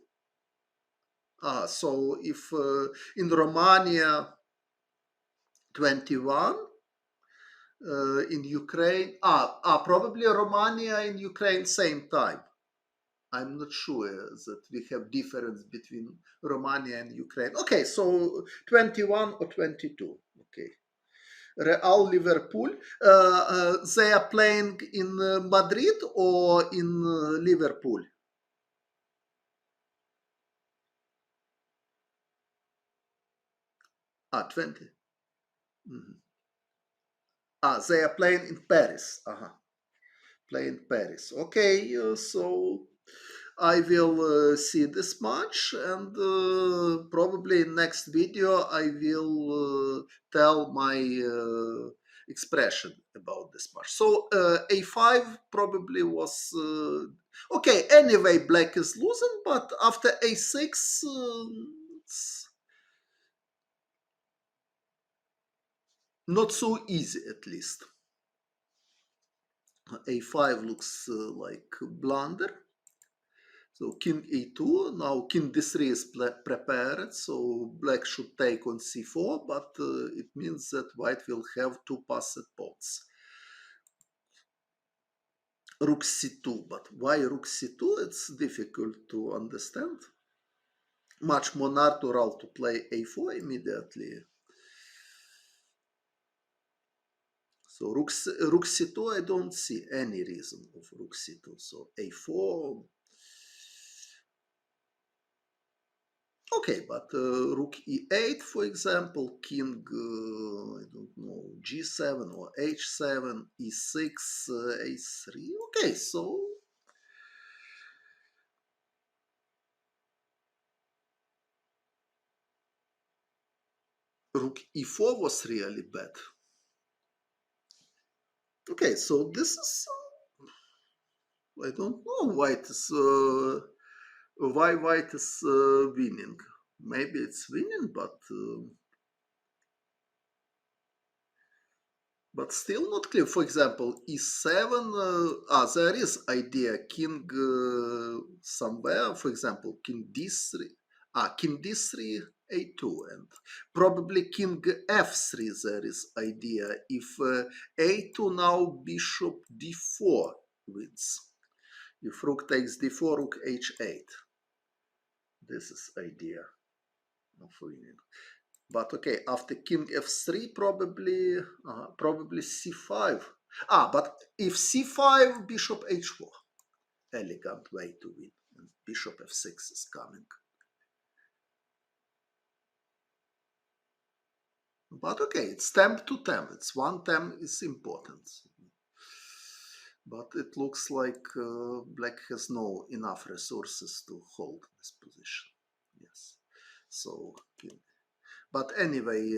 So if in Romania 21, in Ukraine probably Romania and Ukraine same time. I'm not sure that we have difference between Romania and Ukraine. Okay, so 21 or 22. Okay. Real Liverpool. They are playing in Madrid or in Liverpool? 20. Mhm. They are playing in Paris. Play in Paris. Okay, so I will see this match, and probably in next video I will tell my expression about this match. So a5 probably was okay. Anyway, black is losing, but after a6, it's not so easy, at least. a5 looks like blunder. So king e2, now king d3 is prepared, so black should take on c4, but it means that white will have two passed pawns. Rook c2, but why rook c2? It's difficult to understand. Much more natural to play a4 immediately. So rook c2, I don't see any reason of rook c2. So a4. Okay, but rook e8, for example, king, I don't know, g7 or h7, e6, a3. Okay, so rook e4 was really bad. Okay, so this is, I don't know why white is winning. Maybe it's winning, but still not clear. For example, e7, there is idea king somewhere, for example, king d3, king d3, a2, and probably king f3 there is idea. If a2 now bishop d4 wins. If rook takes d4, rook h8. This is idea of winning. But okay, after king f3, probably c5. But if c5, bishop h4. Elegant way to win. And bishop f6 is coming. But okay, it's temp to temp. It's one temp is important. But it looks like black has no enough resources to hold this position. Yes. So, but anyway,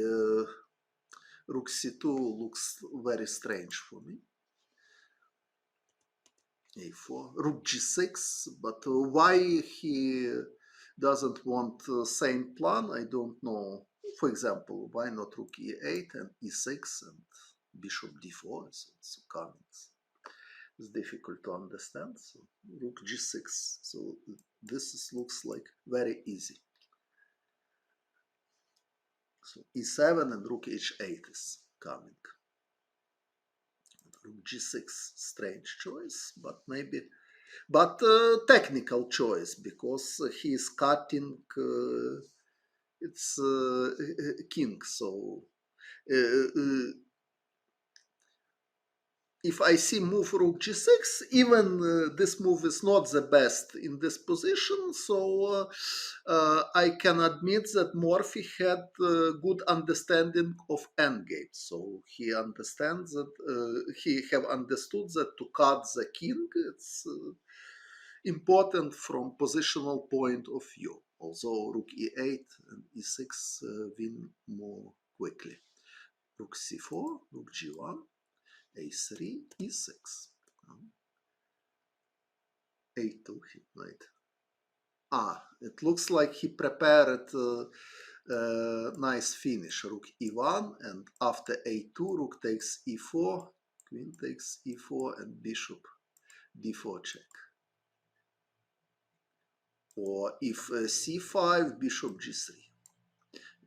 rook c2 looks very strange for me. a4, rook g6, but why he doesn't want same plan, I don't know. For example, why not rook e8 and e6 and bishop d4 is also coming. It's difficult to understand. So rook g6. So this looks like very easy. So e7 and rook h8 is coming. Rook g6, strange choice, but maybe, but technical choice because he is cutting its king. So if I see move rook g6, even this move is not the best in this position, so I can admit that Morphy had good understanding of endgame. So he understands that he have understood that to cut the king, it's important from positional point of view. Although rook e8 and e6 win more quickly. Rook c4, rook g1. a3, e6. a2 he played. It looks like he prepared nice finish. Rook e1, and after a2, rook takes e4, queen takes e4, and bishop d4 check. Or if c5, bishop g3.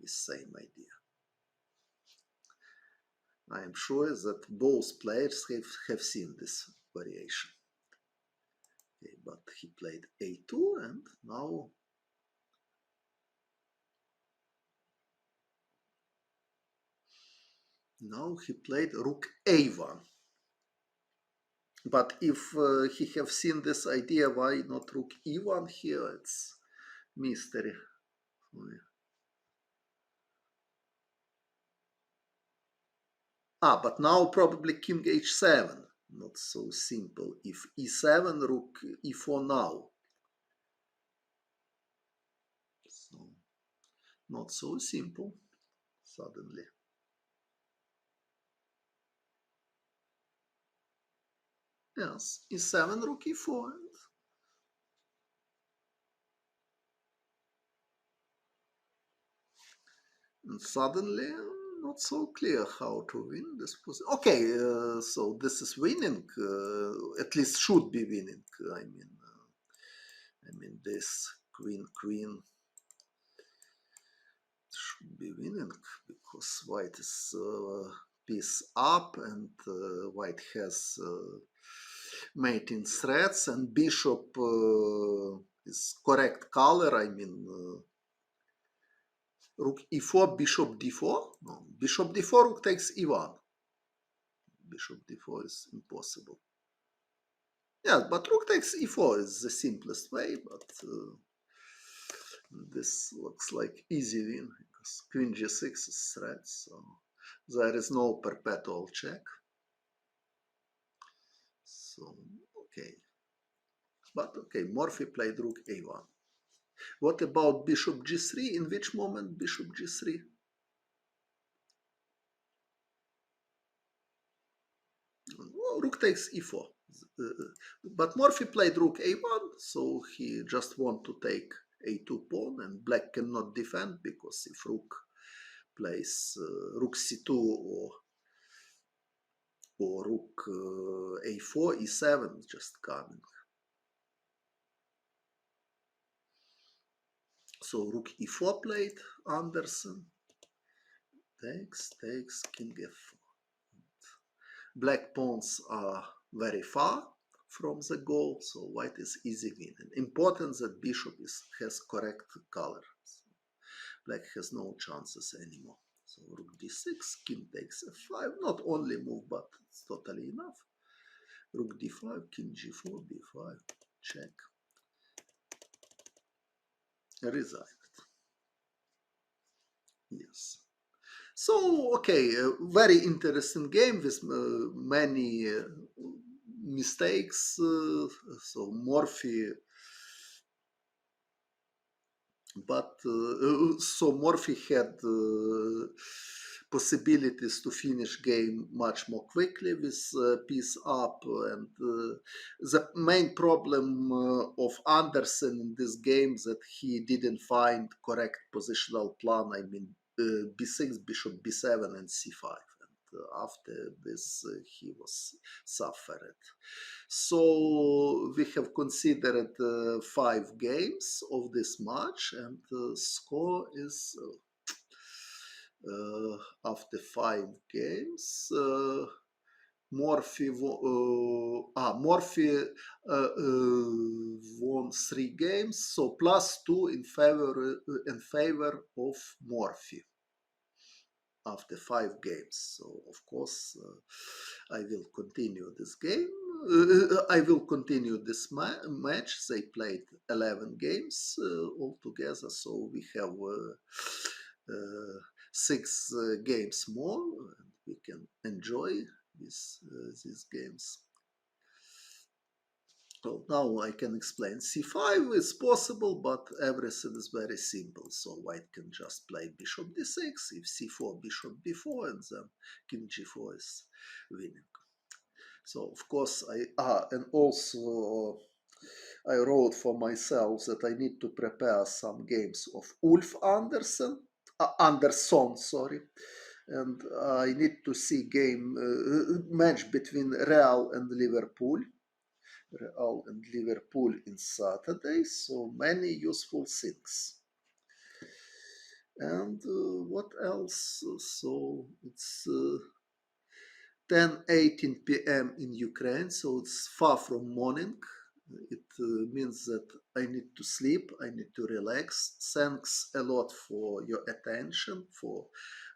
The same idea. I am sure that both players have seen this variation. Okay, but he played a2, and now he played rook a1. But if he have seen this idea, why not rook e1 here? It's mystery. But now probably king h7. Not so simple. If e7, rook e4 now. So, not so simple suddenly. Yes, e7, rook e4. And suddenly, not so clear how to win this position. Okay, so this is winning. At least should be winning. I mean this queen should be winning because white is piece up and white has mating threats and bishop is correct color. I mean rook e4, bishop d4. No, bishop d4, rook takes e1. Bishop d4 is impossible. Yeah, but rook takes e4 is the simplest way, but this looks like easy win because queen g6 is threat, so there is no perpetual check. So, okay. But okay, Morphy played rook a1. What about bishop g3? In which moment bishop g3? Well, rook takes e4. But Morphy played rook a1, so he just want to take a2 pawn, and black cannot defend because if rook plays rook c2 or rook a4, e7 is just coming. So rook e4 played Anderssen. Takes, king f4. Black pawns are very far from the goal, so white is easy winning. Important that bishop has correct color. So black has no chances anymore. So rook d6, king takes f5. Not only move, but it's totally enough. Rook d5, king g4, b5, check. Resigned. Yes. So, okay, very interesting game with many mistakes. So Morphy, but so Morphy had possibilities to finish game much more quickly with piece up, and the main problem of Anderssen in this game that he didn't find correct positional plan. I mean b6, bishop b7, and c5. After this, he was suffered. So we have considered 5 games of this match, and the score is after 5 games. Morphy won 3 games, so +2 in favor of Morphy after 5 games. So of course I will continue this game. I will continue this match. They played 11 games altogether, so we have 6 games more, and we can enjoy these games. So now I can explain. c5 is possible, but everything is very simple. So white can just play bishop d6, if c4, bishop b4, and then king g4 is winning. So of course and also I wrote for myself that I need to prepare some games of Ulf Andersson, sorry, and I need to see game match between Real and Liverpool. Real and Liverpool in Saturday, so many useful things. And what else? So it's 10:18 p.m. in Ukraine, so it's far from morning. It means that I need to sleep, I need to relax. Thanks a lot for your attention, for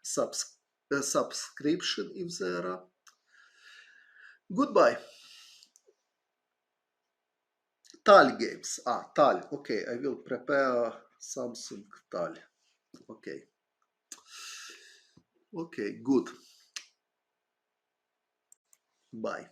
subscription if there are. Goodbye. Tal games. Tal. Okay, I will prepare something Tal. Okay. Okay, good. Bye.